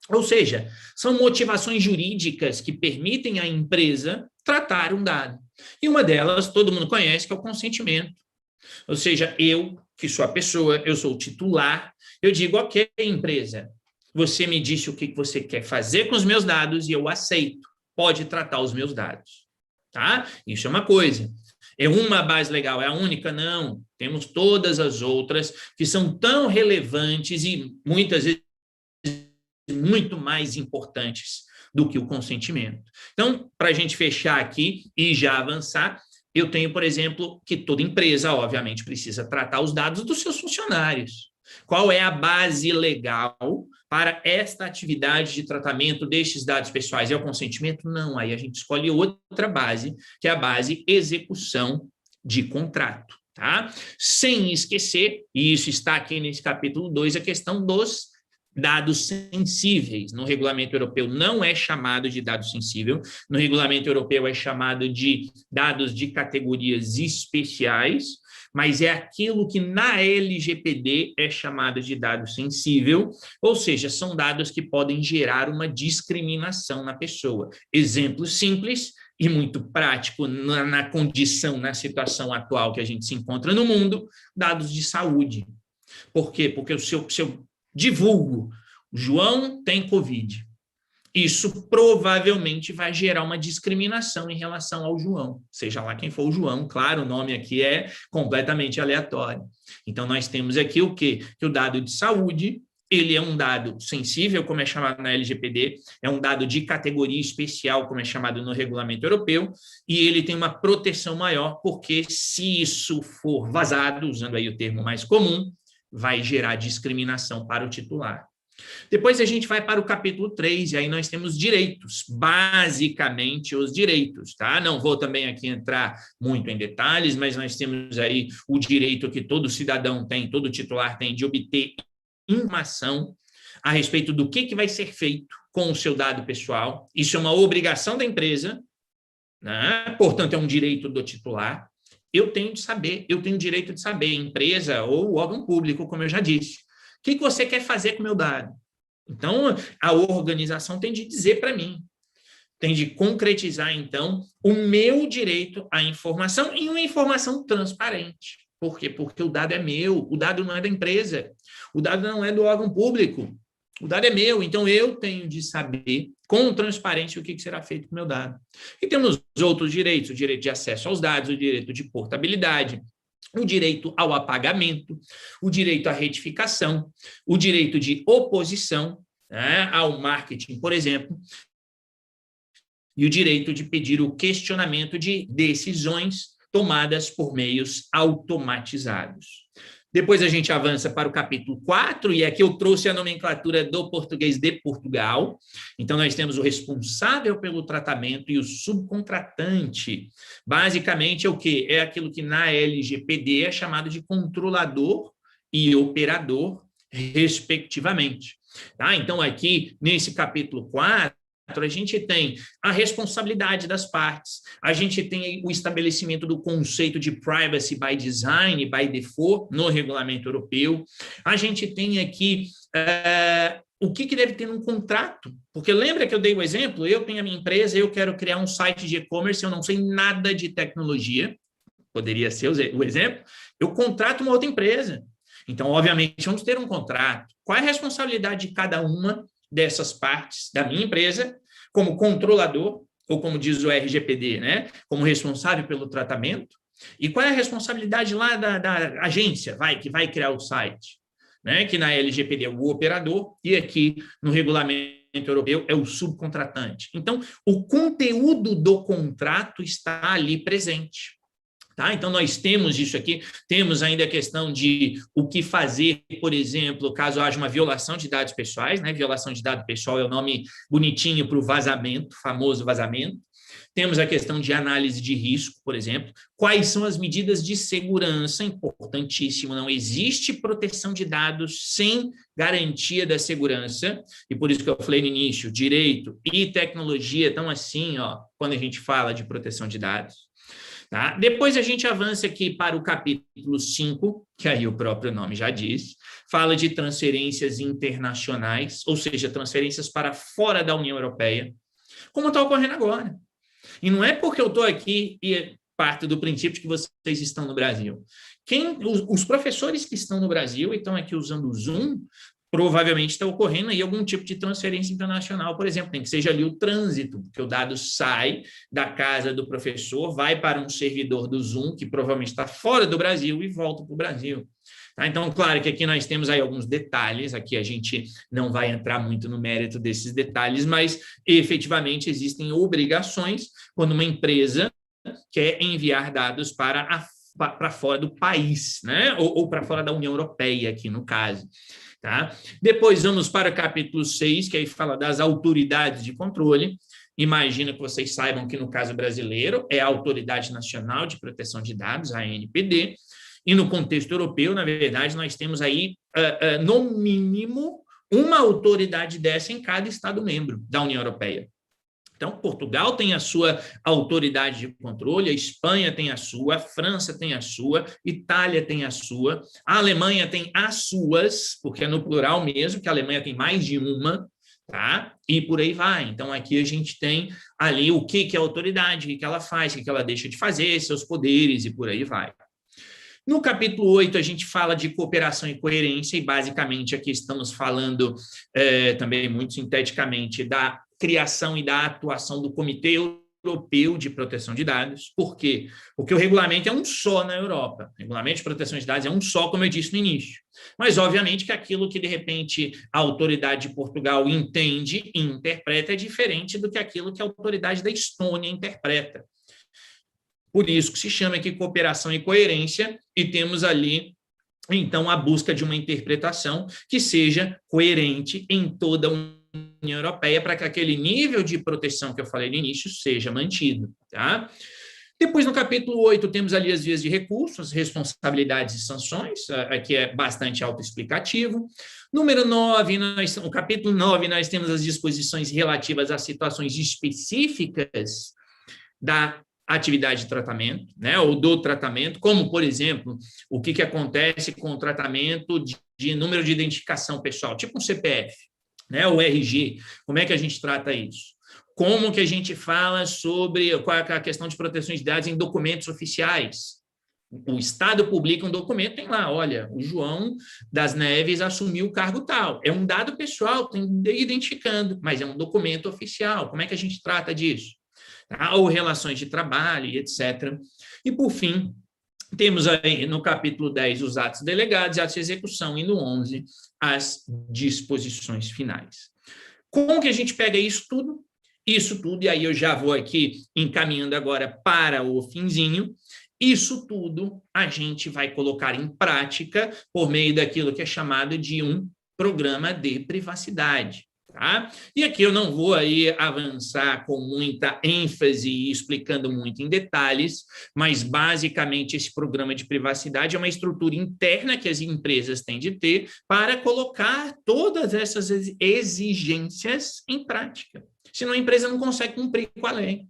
Ou seja, são motivações jurídicas que permitem à empresa tratar um dado. E uma delas, todo mundo conhece, que é o consentimento. Ou seja, eu, que sou a pessoa, eu sou o titular, eu digo, ok, empresa, você me disse o que você quer fazer com os meus dados e eu aceito. Pode tratar os meus dados. Tá? Isso é uma coisa. É uma base legal, é a única? Não. Temos todas as outras que são tão relevantes e muitas vezes muito mais importantes do que o consentimento. Então, para a gente fechar aqui e já avançar, eu tenho, por exemplo, que toda empresa, obviamente, precisa tratar os dados dos seus funcionários. Qual é a base legal para esta atividade de tratamento destes dados pessoais? É o consentimento? Não, aí a gente escolhe outra base, que é a base execução de contrato, tá? Sem esquecer, e isso está aqui nesse capítulo 2, a questão dos dados sensíveis. No regulamento europeu não é chamado de dado sensível, no regulamento europeu é chamado de dados de categorias especiais, mas é aquilo que na LGPD é chamado de dado sensível, ou seja, são dados que podem gerar uma discriminação na pessoa. Exemplo simples e muito prático na condição, na situação atual que a gente se encontra no mundo, dados de saúde. Por quê? Porque se eu divulgo, João tem Covid, isso provavelmente vai gerar uma discriminação em relação ao João, seja lá quem for o João, claro, o nome aqui é completamente aleatório. Então, nós temos aqui o quê? Que o dado de saúde, ele é um dado sensível, como é chamado na LGPD, é um dado de categoria especial, como é chamado no regulamento europeu, e ele tem uma proteção maior, porque se isso for vazado, usando aí o termo mais comum, vai gerar discriminação para o titular. Depois a gente vai para o capítulo 3, e aí nós temos direitos, basicamente os direitos, tá? Não vou também aqui entrar muito em detalhes, mas nós temos aí o direito que todo cidadão tem, todo titular tem de obter informação a respeito do que vai ser feito com o seu dado pessoal. Isso é uma obrigação da empresa, né? Portanto, é um direito do titular. Eu tenho de saber, eu tenho o direito de saber, empresa ou órgão público, como eu já disse. O que você quer fazer com o meu dado? Então, a organização tem de dizer para mim, tem de concretizar, então, o meu direito à informação e uma informação transparente. Por quê? Porque o dado é meu, o dado não é da empresa, o dado não é do órgão público, o dado é meu, então eu tenho de saber com transparência o que será feito com o meu dado. E temos outros direitos, o direito de acesso aos dados, o direito de portabilidade, o direito ao apagamento, o direito à retificação, o direito de oposição, né, ao marketing, por exemplo, e o direito de pedir o questionamento de decisões tomadas por meios automatizados. Depois a gente avança para o capítulo 4, e aqui eu trouxe a nomenclatura do português de Portugal. Então, nós temos o responsável pelo tratamento e o subcontratante. Basicamente, é o quê? É aquilo que na LGPD é chamado de controlador e operador, respectivamente. Tá? Então, aqui, nesse capítulo 4, a gente tem a responsabilidade das partes, a gente tem o estabelecimento do conceito de privacy by design, by default, no regulamento europeu, a gente tem aqui o que deve ter num contrato, porque lembra que eu dei o exemplo? Eu tenho a minha empresa, eu quero criar um site de e-commerce, eu não sei nada de tecnologia, poderia ser o exemplo, eu contrato uma outra empresa. Então, obviamente, vamos ter um contrato. Qual é a responsabilidade de cada uma dessas partes da minha empresa, como controlador, ou como diz o RGPD, né? Como responsável pelo tratamento, e qual é a responsabilidade lá da agência que vai criar o site, né? Que na LGPD é o operador, e aqui no regulamento europeu é o subcontratante. Então, o conteúdo do contrato está ali presente. Tá? Então, nós temos isso aqui, temos ainda a questão de o que fazer, por exemplo, caso haja uma violação de dados pessoais, né? Violação de dado pessoal é o nome bonitinho para o vazamento, famoso vazamento. Temos a questão de análise de risco, por exemplo. Quais são as medidas de segurança? Importantíssimo, não existe proteção de dados sem garantia da segurança, e por isso que eu falei no início, direito e tecnologia estão assim, ó, quando a gente fala de proteção de dados. Tá? Depois a gente avança aqui para o capítulo 5, que aí o próprio nome já diz, fala de transferências internacionais, ou seja, transferências para fora da União Europeia, como está ocorrendo agora. E não é porque eu estou aqui e parte do princípio de que vocês estão no Brasil. Os professores que estão no Brasil e estão aqui usando o Zoom, provavelmente está ocorrendo aí algum tipo de transferência internacional, por exemplo, tem que seja ali o trânsito, porque o dado sai da casa do professor, vai para um servidor do Zoom, que provavelmente está fora do Brasil, e volta para o Brasil. Tá? Então, claro que aqui nós temos aí alguns detalhes, aqui a gente não vai entrar muito no mérito desses detalhes, mas efetivamente existem obrigações quando uma empresa quer enviar dados para fora do país, né? Ou para fora da União Europeia, aqui no caso. Tá? Depois vamos para o capítulo 6, que aí fala das autoridades de controle. Imagina que vocês saibam que no caso brasileiro é a Autoridade Nacional de Proteção de Dados, a ANPD, e no contexto europeu, na verdade, nós temos aí, no mínimo, uma autoridade dessa em cada Estado-membro da União Europeia. Então, Portugal tem a sua autoridade de controle, a Espanha tem a sua, a França tem a sua, Itália tem a sua, a Alemanha tem as suas, porque é no plural mesmo, que a Alemanha tem mais de uma, tá? E por aí vai. Então, aqui a gente tem ali o que é a autoridade, o que ela faz, o que ela deixa de fazer, seus poderes e por aí vai. No capítulo 8, a gente fala de cooperação e coerência, e basicamente aqui estamos falando também muito sinteticamente da criação e da atuação do Comitê Europeu de Proteção de Dados. Por quê? Porque o regulamento é um só na Europa. O regulamento de proteção de dados é um só, como eu disse no início. Mas, obviamente, que aquilo que, de repente, a autoridade de Portugal entende e interpreta é diferente do que aquilo que a autoridade da Estônia interpreta. Por isso que se chama aqui cooperação e coerência, e temos ali, então, a busca de uma interpretação que seja coerente em toda a União Europeia, para que aquele nível de proteção que eu falei no início seja mantido. Tá? Depois, no capítulo 8, temos ali as vias de recursos, responsabilidades e sanções, aqui é bastante autoexplicativo. Número 9, no capítulo 9, nós temos as disposições relativas a situações específicas da atividade de tratamento, né, ou do tratamento, como, por exemplo, o que acontece com o tratamento de número de identificação pessoal, tipo um CPF, né, o RG, como é que a gente trata isso? Como que a gente fala sobre qual é a questão de proteção de dados em documentos oficiais? O Estado publica um documento, tem lá, olha, o João das Neves assumiu o cargo tal. É um dado pessoal, tem identificando, mas é um documento oficial. Como é que a gente trata disso? Ou relações de trabalho, etc. E, por fim, temos aí no capítulo 10 os atos delegados, atos de execução, e no 11 as disposições finais. Como que a gente pega isso tudo? Isso tudo, e aí eu já vou aqui encaminhando agora para o finzinho, isso tudo a gente vai colocar em prática por meio daquilo que é chamado de um programa de privacidade. Tá? E aqui eu não vou aí avançar com muita ênfase e explicando muito em detalhes, mas basicamente esse programa de privacidade é uma estrutura interna que as empresas têm de ter para colocar todas essas exigências em prática. Senão a empresa não consegue cumprir com a lei.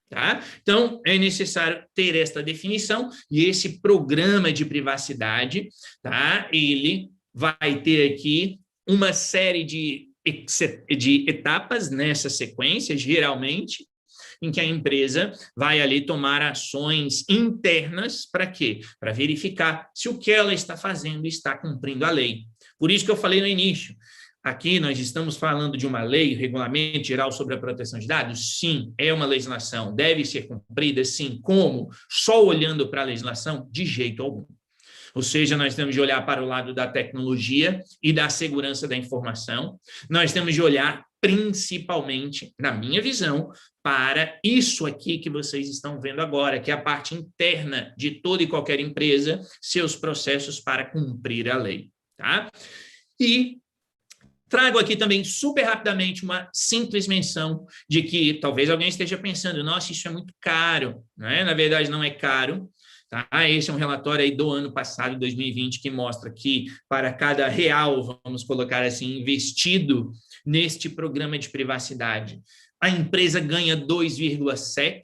Tá? Então, é necessário ter esta definição e esse programa de privacidade, tá? Ele vai ter aqui uma série de etapas nessa sequência, geralmente, em que a empresa vai ali tomar ações internas para quê? Para verificar se o que ela está fazendo está cumprindo a lei. Por isso que eu falei no início, aqui nós estamos falando de uma lei, Regulamento Geral sobre a Proteção de Dados? Sim, é uma legislação, deve ser cumprida, sim. Como? Só olhando para a legislação? De jeito algum. Ou seja, nós temos de olhar para o lado da tecnologia e da segurança da informação. Nós temos de olhar principalmente, na minha visão, para isso aqui que vocês estão vendo agora, que é a parte interna de toda e qualquer empresa, seus processos para cumprir a lei. Tá? E trago aqui também, super rapidamente, uma simples menção de que talvez alguém esteja pensando, nossa, isso é muito caro. Né? Na verdade, não é caro. Tá? Esse é um relatório aí do ano passado, 2020, que mostra que para cada real, vamos colocar assim, investido neste programa de privacidade, a empresa ganha 2,7.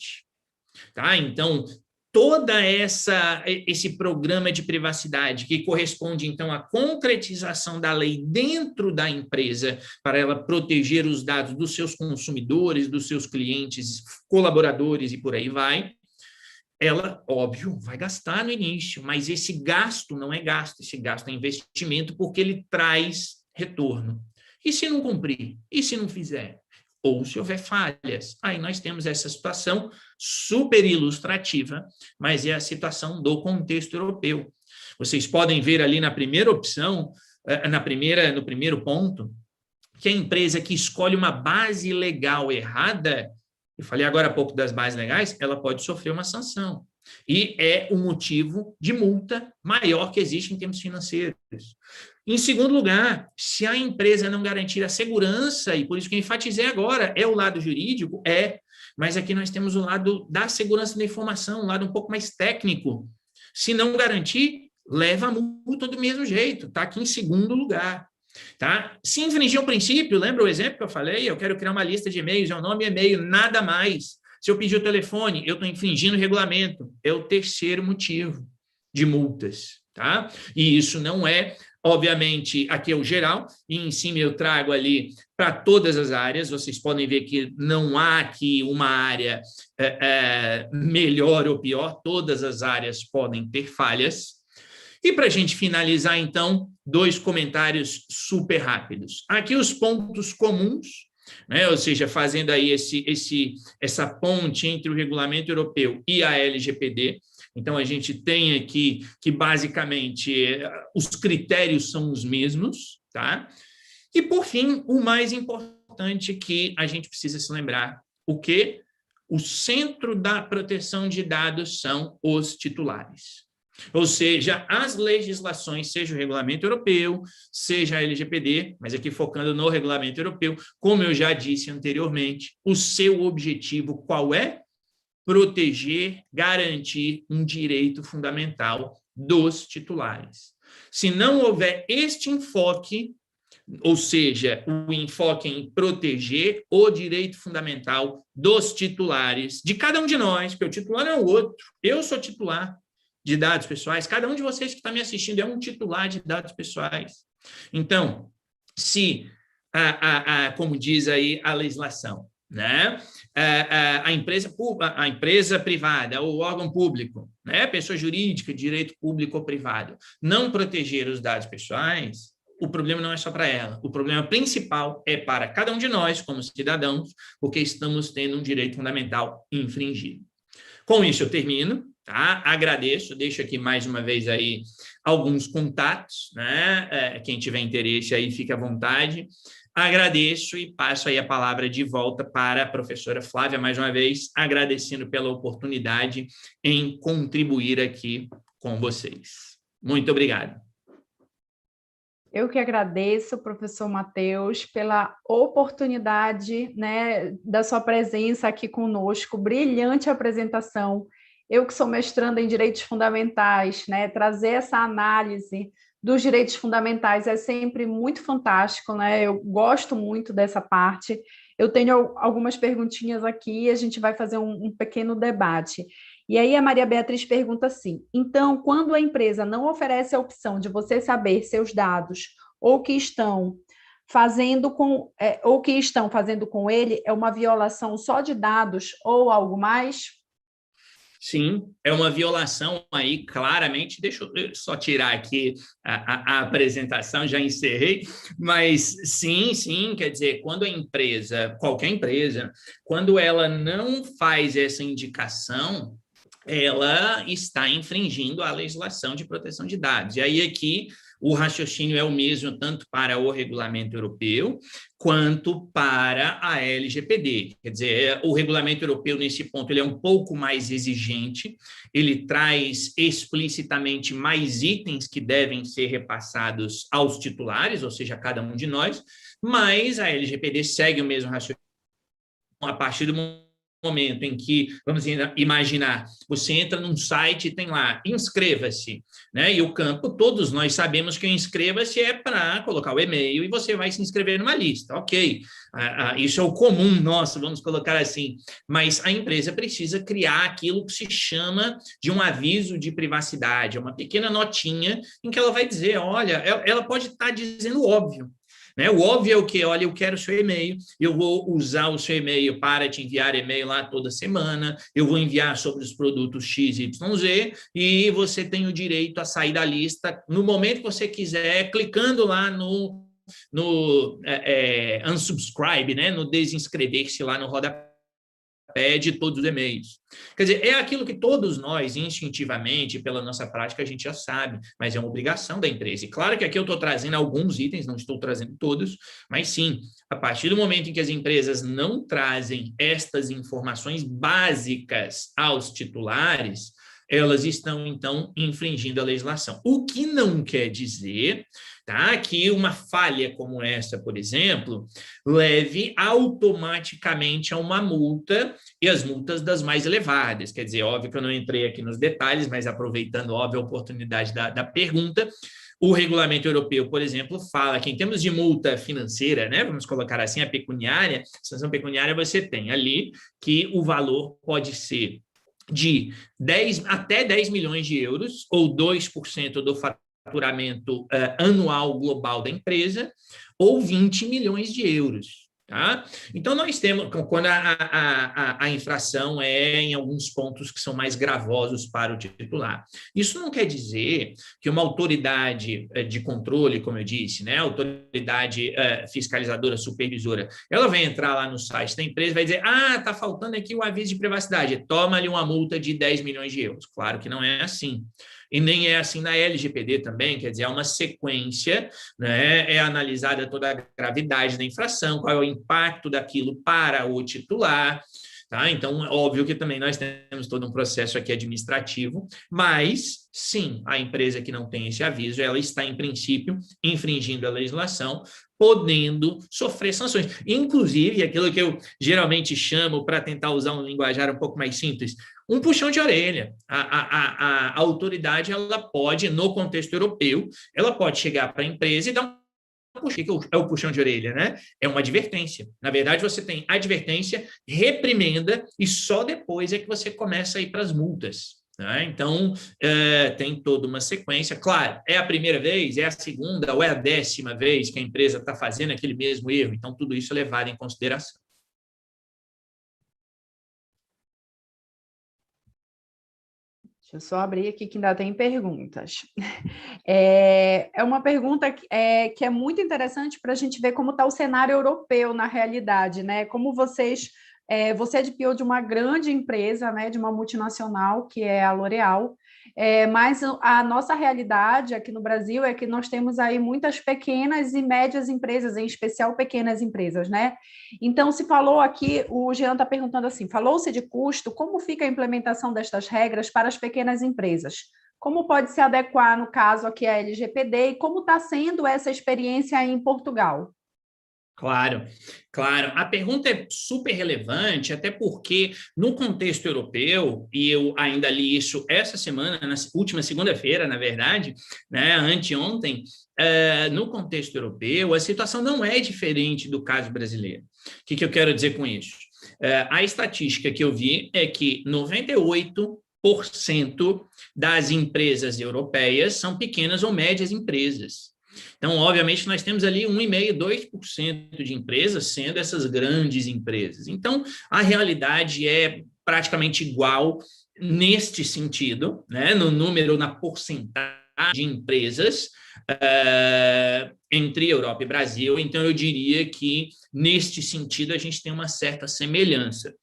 Tá? Então, toda esse programa de privacidade que corresponde, então, à concretização da lei dentro da empresa para ela proteger os dados dos seus consumidores, dos seus clientes, colaboradores e por aí vai, ela, óbvio, vai gastar no início, mas esse gasto não é gasto, esse gasto é investimento porque ele traz retorno. E se não cumprir? E se não fizer? Ou se houver falhas? Aí nós temos essa situação super ilustrativa, mas é a situação do contexto europeu. Vocês podem ver ali na primeira opção, no primeiro ponto, que a empresa que escolhe uma base legal errada, eu falei agora há pouco das bases legais, ela pode sofrer uma sanção. E é o motivo de multa maior que existe em termos financeiros. Em segundo lugar, se a empresa não garantir a segurança, e por isso que eu enfatizei agora, é o lado jurídico? É, mas aqui nós temos o lado da segurança da informação, um lado um pouco mais técnico. Se não garantir, leva a multa do mesmo jeito, está aqui em segundo lugar. Tá? Se infringir um princípio, lembra o exemplo que eu falei? Eu quero criar uma lista de e-mails, é o nome e e-mail, nada mais. Se eu pedir o telefone, eu estou infringindo o regulamento. É o terceiro motivo de multas. Tá? E isso não é, obviamente, aqui é o geral, e em cima eu trago ali para todas as áreas. Vocês podem ver que não há aqui uma área melhor ou pior, todas as áreas podem ter falhas. E para a gente finalizar, então, 2 comentários super rápidos. Aqui os pontos comuns, né? Ou seja, fazendo aí essa ponte entre o regulamento europeu e a LGPD. Então, a gente tem aqui que, basicamente, os critérios são os mesmos, tá? E, por fim, o mais importante que a gente precisa se lembrar, o quê? O centro da proteção de dados são os titulares. Ou seja, as legislações, seja o regulamento europeu, seja a LGPD, mas aqui focando no regulamento europeu, como eu já disse anteriormente, o seu objetivo qual é? Proteger, garantir um direito fundamental dos titulares. Se não houver este enfoque, ou seja, o enfoque em proteger o direito fundamental dos titulares, de cada um de nós, porque o titular é o outro, eu sou titular de dados pessoais, cada um de vocês que está me assistindo é um titular de dados pessoais. Então, se, como diz aí a legislação, né? A empresa privada ou órgão público, né? Pessoa jurídica, direito público ou privado, não proteger os dados pessoais, o problema não é só para ela. O problema principal é para cada um de nós, como cidadãos, porque estamos tendo um direito fundamental infringido. Com isso, eu termino, tá? Agradeço, deixo aqui mais uma vez aí alguns contatos, né? Quem tiver interesse aí, fique à vontade. Agradeço e passo aí a palavra de volta para a professora Flávia, mais uma vez, agradecendo pela oportunidade em contribuir aqui com vocês. Muito obrigado. Eu que agradeço, professor Matheus, pela oportunidade, né, da sua presença aqui conosco, brilhante apresentação. Eu que sou mestranda em Direitos Fundamentais, né, trazer essa análise dos direitos fundamentais é sempre muito fantástico, né? Eu gosto muito dessa parte. Eu tenho algumas perguntinhas aqui e a gente vai fazer um pequeno debate. E aí a Maria Beatriz pergunta assim: então, quando a empresa não oferece a opção de você saber seus dados ou que estão fazendo com ele, é uma violação só de dados ou algo mais? Sim, é uma violação aí, claramente. Deixa eu só tirar aqui a apresentação, já encerrei, mas sim, quer dizer, quando a empresa, qualquer empresa, quando ela não faz essa indicação, ela está infringindo a legislação de proteção de dados. E aí aqui o raciocínio é o mesmo tanto para o regulamento europeu quanto para a LGPD. Quer dizer, o regulamento europeu, nesse ponto, ele é um pouco mais exigente, ele traz explicitamente mais itens que devem ser repassados aos titulares, ou seja, a cada um de nós, mas a LGPD segue o mesmo raciocínio a partir do momento em que, vamos imaginar, você entra num site e tem lá, inscreva-se, né? E o campo, todos nós sabemos que o inscreva-se é para colocar o e-mail e você vai se inscrever numa lista, ok. Isso é o comum nosso, vamos colocar assim, mas a empresa precisa criar aquilo que se chama de um aviso de privacidade, uma pequena notinha em que ela vai dizer, olha, ela pode estar dizendo óbvio, né? O óbvio é o quê? Olha, eu quero o seu e-mail, eu vou usar o seu e-mail para te enviar e-mail lá toda semana, eu vou enviar sobre os produtos XYZ e você tem o direito a sair da lista no momento que você quiser, clicando lá no unsubscribe, né? No desinscrever-se lá no rodapé de todos os e-mails. Quer dizer, é aquilo que todos nós, instintivamente, pela nossa prática, a gente já sabe, mas é uma obrigação da empresa. E claro que aqui eu estou trazendo alguns itens, não estou trazendo todos, mas sim, a partir do momento em que as empresas não trazem estas informações básicas aos titulares, elas estão, então, infringindo a legislação. O que não quer dizer, tá, que uma falha como essa, por exemplo, leve automaticamente a uma multa, e as multas das mais elevadas. Quer dizer, óbvio que eu não entrei aqui nos detalhes, mas aproveitando, óbvio, a oportunidade da pergunta, o regulamento europeu, por exemplo, fala que em termos de multa financeira, né, vamos colocar assim, a pecuniária, a sanção pecuniária, você tem ali que o valor pode ser de até 10 milhões de euros, ou 2% do faturamento anual global da empresa, ou 20 milhões de euros. Tá? Então, nós temos, quando a infração é em alguns pontos que são mais gravosos para o titular. Isso não quer dizer que uma autoridade de controle, como eu disse, né, autoridade fiscalizadora, supervisora, ela vai entrar lá no site da empresa e vai dizer, está faltando aqui o aviso de privacidade, toma ali uma multa de 10 milhões de euros. Claro que não é assim. E nem é assim na LGPD também, quer dizer, é uma sequência, né? É analisada toda a gravidade da infração, qual é o impacto daquilo para o titular. Tá? Então, óbvio que também nós temos todo um processo aqui administrativo, mas, sim, a empresa que não tem esse aviso, ela está, em princípio, infringindo a legislação, podendo sofrer sanções. Inclusive, aquilo que eu geralmente chamo, para tentar usar um linguajar um pouco mais simples, um puxão de orelha. A autoridade, ela pode, no contexto europeu, ela pode chegar para a empresa e dar um o que é o puxão de orelha, né? É uma advertência. Na verdade, você tem advertência, reprimenda, e só depois é que você começa a ir para as multas. Né? Então, tem toda uma sequência. Claro, é a primeira vez, é a segunda ou é a 10ª vez que a empresa está fazendo aquele mesmo erro. Então, tudo isso é levado em consideração. Deixa eu só abrir aqui que ainda tem perguntas. É uma pergunta que é muito interessante para a gente ver como está o cenário europeu na realidade, né? Como você é DPO de uma grande empresa, né? De uma multinacional, que é a L'Oréal, mas a nossa realidade aqui no Brasil é que nós temos aí muitas pequenas e médias empresas, em especial pequenas empresas, né? Então, se falou aqui, o Jean está perguntando assim, falou-se de custo, como fica a implementação destas regras para as pequenas empresas? Como pode se adequar, no caso aqui, a LGPD, e como está sendo essa experiência aí em Portugal? Claro, claro. A pergunta é super relevante, até porque no contexto europeu, e eu ainda li isso essa semana, na última segunda-feira, na verdade, né, anteontem, no contexto europeu, a situação não é diferente do caso brasileiro. O que eu quero dizer com isso? A estatística que eu vi é que 98% das empresas europeias são pequenas ou médias empresas. Então, obviamente, nós temos ali 1,5%, 2% de empresas sendo essas grandes empresas. Então, a realidade é praticamente igual neste sentido, né? No número, na porcentagem de empresas entre Europa e Brasil. Então, eu diria que, neste sentido, a gente tem uma certa semelhança.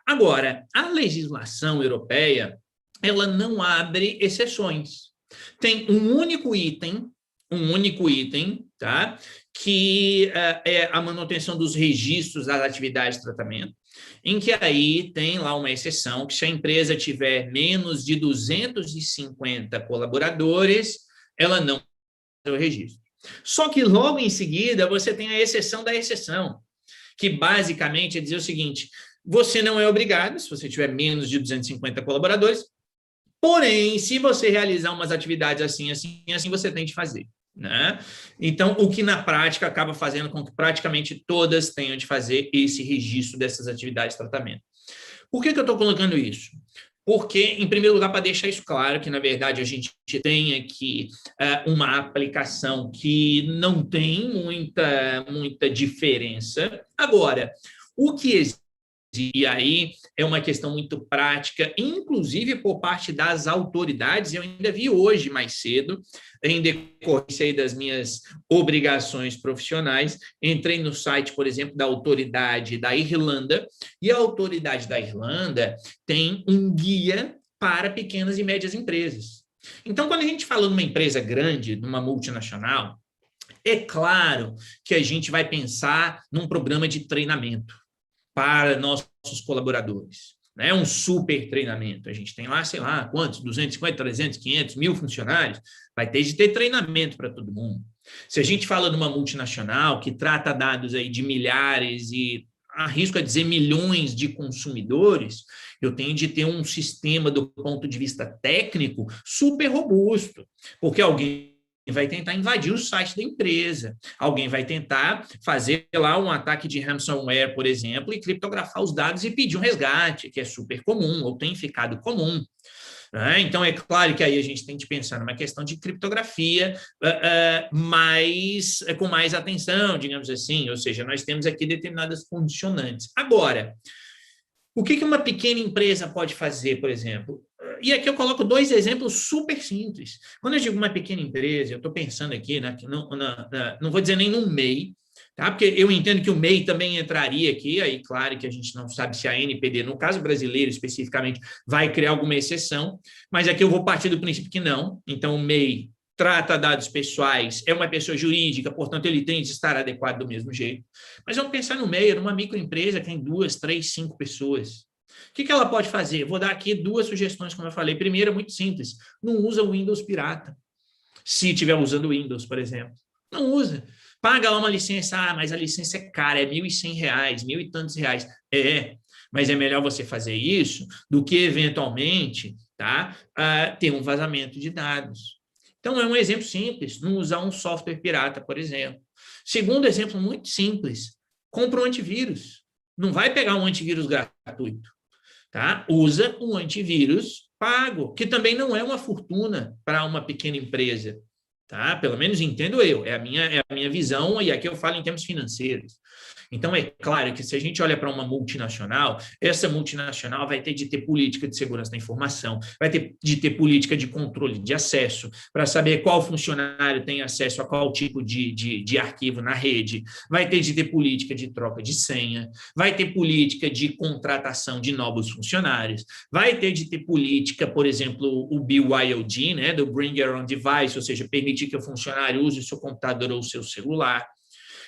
Agora, a legislação europeia, ela não abre exceções. Tem um único item, tá? Que é a manutenção dos registros das atividades de tratamento, em que aí tem lá uma exceção, que se a empresa tiver menos de 250 colaboradores, ela não tem o registro. Só que logo em seguida você tem a exceção da exceção, que basicamente é dizer o seguinte, você não é obrigado, se você tiver menos de 250 colaboradores, porém, se você realizar umas atividades assim, você tem de fazer. Né? Então, o que na prática acaba fazendo com que praticamente todas tenham de fazer esse registro dessas atividades de tratamento. Por que eu estou colocando isso? Porque, em primeiro lugar, para deixar isso claro, que, na verdade, a gente tem aqui uma aplicação que não tem muita diferença. Agora, o que existe, e aí é uma questão muito prática, inclusive por parte das autoridades, eu ainda vi hoje mais cedo, em decorrência das minhas obrigações profissionais, entrei no site, por exemplo, da autoridade da Irlanda, e a autoridade da Irlanda tem um guia para pequenas e médias empresas. Então, quando a gente fala numa empresa grande, numa multinacional, é claro que a gente vai pensar num programa de treinamento para nossos colaboradores. É um super treinamento. A gente tem lá, sei lá, quantos? 250, 300, 500, 1.000 funcionários. Vai ter de ter treinamento para todo mundo. Se a gente fala de uma multinacional que trata dados aí de milhares e arrisco a dizer milhões de consumidores, eu tenho de ter um sistema do ponto de vista técnico super robusto, porque alguém vai tentar invadir o site da empresa, alguém vai tentar fazer lá um ataque de ransomware, por exemplo, e criptografar os dados e pedir um resgate, que é super comum, ou tem ficado comum. né? Então, é claro que aí a gente tem que pensar numa questão de criptografia com mais atenção, digamos assim, ou seja, nós temos aqui determinadas condicionantes. Agora, o que uma pequena empresa pode fazer, por exemplo? E aqui eu coloco 2 exemplos super simples. Quando eu digo uma pequena empresa, eu estou pensando aqui, não vou dizer nem no MEI, tá? Porque eu entendo que o MEI também entraria aqui, aí claro que a gente não sabe se a NPD, no caso brasileiro especificamente, vai criar alguma exceção, mas aqui eu vou partir do princípio que não. Então, o MEI trata dados pessoais, é uma pessoa jurídica, portanto, ele tem de estar adequado do mesmo jeito. Mas vamos pensar no MEI, numa microempresa que tem 2, 3, 5 pessoas. O que ela pode fazer? Vou dar aqui 2 sugestões, como eu falei. Primeiro, muito simples, não usa o Windows pirata. Se estiver usando o Windows, por exemplo. Não usa. Paga lá uma licença, mas a licença é cara, é R$1.100, R$1.000 e tantos reais. Mas é melhor você fazer isso do que, eventualmente, ter um vazamento de dados. Então, é um exemplo simples, não usar um software pirata, por exemplo. Segundo exemplo muito simples, compra um antivírus. Não vai pegar um antivírus gratuito. Tá? Usa um antivírus pago, que também não é uma fortuna para uma pequena empresa. Tá? Pelo menos entendo eu, é a minha visão, e aqui eu falo em termos financeiros. Então, é claro que se a gente olha para uma multinacional, essa multinacional vai ter de ter política de segurança da informação, vai ter de ter política de controle de acesso, para saber qual funcionário tem acesso a qual tipo de arquivo na rede, vai ter de ter política de troca de senha, vai ter política de contratação de novos funcionários, vai ter de ter política, por exemplo, o BYOD, né, do Bring Your Own Device, ou seja, permitir que o funcionário use o seu computador ou o seu celular.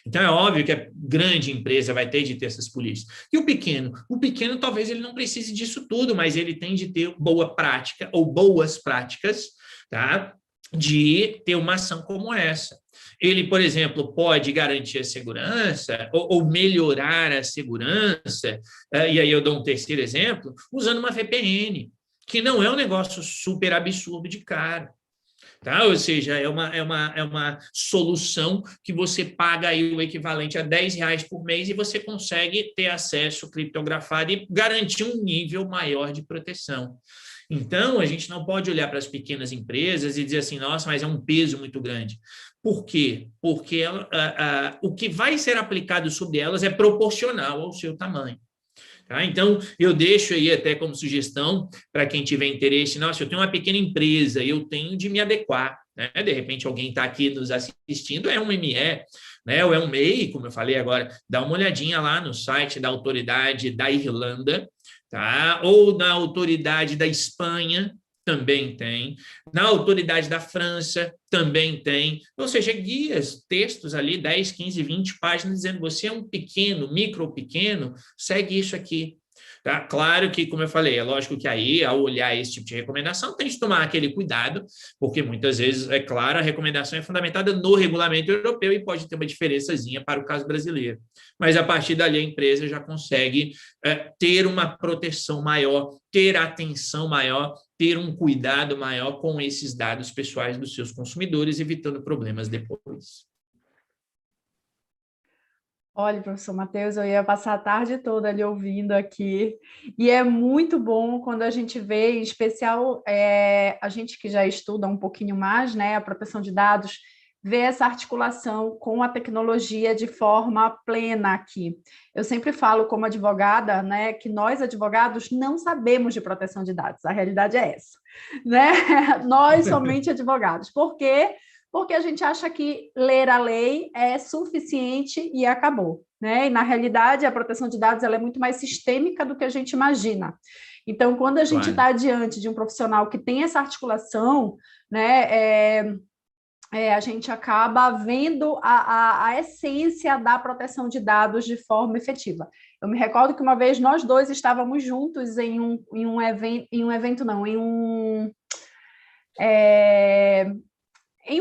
Então, é óbvio que a grande empresa vai ter de ter essas políticas. E o pequeno talvez ele não precise disso tudo, mas ele tem de ter boa prática ou boas práticas, tá? De ter uma ação como essa. Ele, por exemplo, pode garantir a segurança ou melhorar a segurança, e aí eu dou um terceiro exemplo, usando uma VPN, que não é um negócio super absurdo de caro. Tá? Ou seja, é uma solução que você paga aí o equivalente a R$10 por mês e você consegue ter acesso criptografado e garantir um nível maior de proteção. Então, a gente não pode olhar para as pequenas empresas e dizer assim, nossa, mas é um peso muito grande. Por quê? Porque o que vai ser aplicado sobre elas é proporcional ao seu tamanho. Tá? Então, eu deixo aí até como sugestão para quem tiver interesse, nossa, eu tenho uma pequena empresa, eu tenho de me adequar, né? De repente alguém está aqui nos assistindo, é um ME, né? Ou é um MEI, como eu falei agora, dá uma olhadinha lá no site da autoridade da Irlanda, tá? Ou da autoridade da Espanha, também tem. Na autoridade da França, também tem. Ou seja, guias, textos ali, 10, 15, 20 páginas, dizendo você é um pequeno, micro pequeno, segue isso aqui. Tá? Claro que, como eu falei, é lógico que aí, ao olhar esse tipo de recomendação, tem que tomar aquele cuidado, porque muitas vezes, é claro, a recomendação é fundamentada no regulamento europeu e pode ter uma diferençazinha para o caso brasileiro. Mas, a partir dali, a empresa já consegue ter uma proteção maior, ter atenção maior, ter um cuidado maior com esses dados pessoais dos seus consumidores, evitando problemas depois. Olha, professor Matheus, eu ia passar a tarde toda ali ouvindo aqui, e é muito bom quando a gente vê, em especial a gente que já estuda um pouquinho mais, né, a proteção de dados, ver essa articulação com a tecnologia de forma plena aqui. Eu sempre falo como advogada, né, que nós advogados não sabemos de proteção de dados, a realidade é essa, né? Nós somente advogados. Por quê? Porque a gente acha que ler a lei é suficiente e acabou, né? E, na realidade, a proteção de dados ela é muito mais sistêmica do que a gente imagina. Então, quando a gente está diante de um profissional que tem essa articulação, né, a gente acaba vendo a essência da proteção de dados de forma efetiva. Eu me recordo que uma vez nós dois estávamos juntos em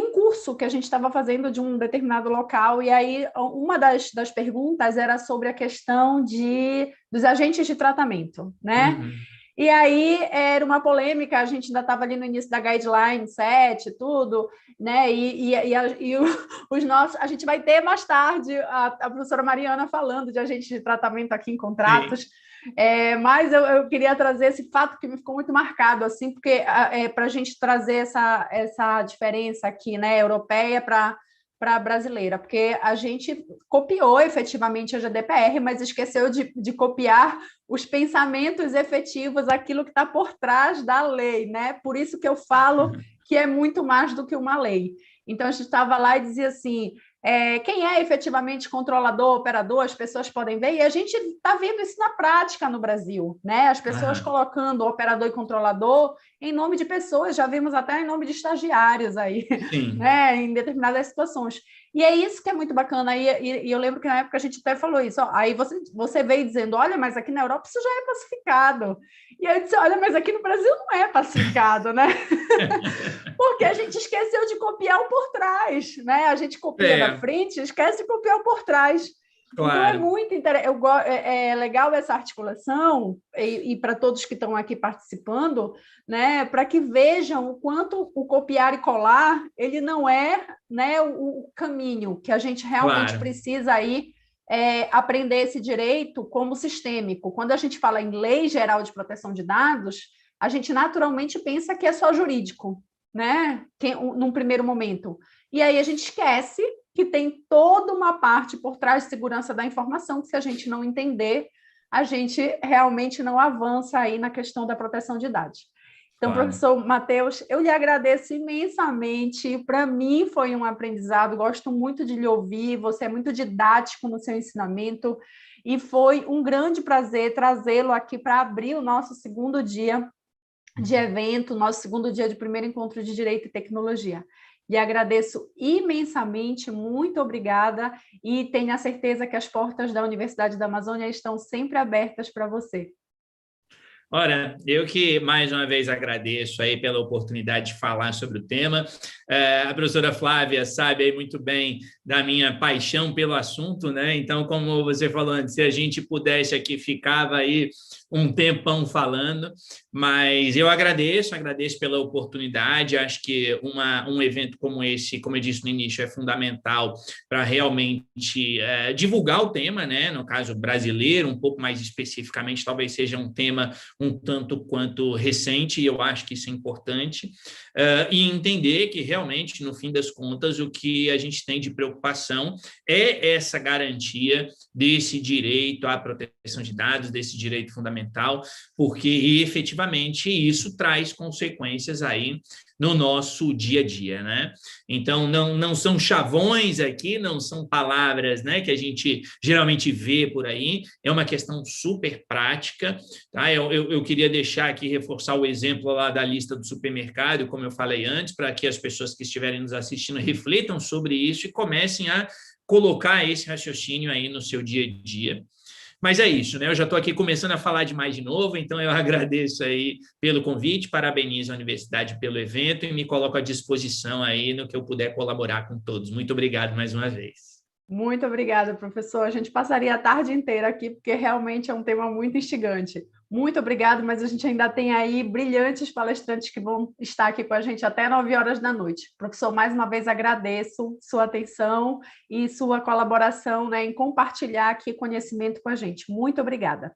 um curso que a gente estava fazendo de um determinado local, e aí uma das perguntas era sobre a questão dos agentes de tratamento, né? Uhum. E aí era uma polêmica, a gente ainda estava ali no início da Guideline 7, tudo, né? Os nossos, a gente vai ter mais tarde a professora Mariana falando de agentes de tratamento aqui em contratos. Sim. Mas eu queria trazer esse fato que me ficou muito marcado, assim, porque para a gente trazer essa diferença aqui, né, europeia para a brasileira, porque a gente copiou efetivamente a GDPR, mas esqueceu de copiar os pensamentos efetivos, aquilo que está por trás da lei, né? Por isso que eu falo que é muito mais do que uma lei. Então, a gente estava lá e dizia assim, quem é efetivamente controlador, operador, as pessoas podem ver, e a gente está vendo isso na prática no Brasil, né? As pessoas colocando operador e controlador em nome de pessoas, já vimos até em nome de estagiários aí, né? Em determinadas situações. E é isso que é muito bacana, e eu lembro que na época a gente até falou isso, ó, aí você veio dizendo, olha, mas aqui na Europa isso já é pacificado. E aí eu disse, olha, mas aqui no Brasil não é pacificado, né? Porque a gente esqueceu de copiar o por trás, né? A gente copia da frente, esquece de copiar o por trás. Claro. Então, é muito interessante. É legal essa articulação, e para todos que estão aqui participando, né, para que vejam o quanto o copiar e colar ele não é, né, o caminho que a gente realmente precisa aí, aprender esse direito como sistêmico. Quando a gente fala em Lei Geral de Proteção de Dados, a gente naturalmente pensa que é só jurídico, né? Num primeiro momento. E aí a gente esquece que tem toda uma parte por trás de segurança da informação, que se a gente não entender, a gente realmente não avança aí na questão da proteção de dados. Então, professor Matheus, eu lhe agradeço imensamente. Para mim foi um aprendizado, gosto muito de lhe ouvir, você é muito didático no seu ensinamento, e foi um grande prazer trazê-lo aqui para abrir o nosso segundo dia de evento, nosso segundo dia de primeiro encontro de Direito e Tecnologia. Lhe agradeço imensamente, muito obrigada, e tenho a certeza que as portas da Universidade da Amazônia estão sempre abertas para você. Ora, eu que mais uma vez agradeço aí pela oportunidade de falar sobre o tema. A professora Flávia sabe aí muito bem da minha paixão pelo assunto, né? Então, como você falou antes, se a gente pudesse aqui, ficava aí um tempão falando, mas eu agradeço pela oportunidade. Acho que um evento como esse, como eu disse no início, é fundamental para realmente divulgar o tema, né? No caso brasileiro, um pouco mais especificamente, talvez seja um tema um tanto quanto recente, e eu acho que isso é importante, e entender que realmente, no fim das contas, o que a gente tem de preocupação é essa garantia desse direito à proteção de dados, desse direito fundamental, porque efetivamente isso traz consequências aí no nosso dia a dia, né? Então, não são chavões aqui, não são palavras, né, que a gente geralmente vê por aí, é uma questão super prática, tá? Eu queria deixar aqui, reforçar o exemplo lá da lista do supermercado, como eu falei antes, para que as pessoas que estiverem nos assistindo reflitam sobre isso e comecem a colocar esse raciocínio aí no seu dia a dia. Mas é isso, né? Eu já estou aqui começando a falar demais de novo, então eu agradeço aí pelo convite, parabenizo a universidade pelo evento e me coloco à disposição aí no que eu puder colaborar com todos. Muito obrigado mais uma vez. Muito obrigada, professor. A gente passaria a tarde inteira aqui, porque realmente é um tema muito instigante. Muito obrigado, mas a gente ainda tem aí brilhantes palestrantes que vão estar aqui com a gente até 9 horas da noite. Professor, mais uma vez agradeço sua atenção e sua colaboração, né, em compartilhar aqui conhecimento com a gente. Muito obrigada.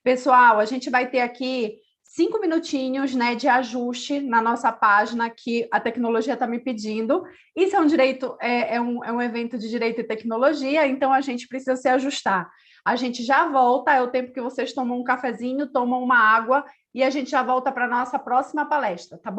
Pessoal, a gente vai ter aqui 5 minutinhos, né, de ajuste na nossa página que a tecnologia está me pedindo. Isso é um direito, é um evento de direito e tecnologia, então a gente precisa se ajustar. A gente já volta, é o tempo que vocês tomam um cafezinho, tomam uma água, e a gente já volta para a nossa próxima palestra, tá bom?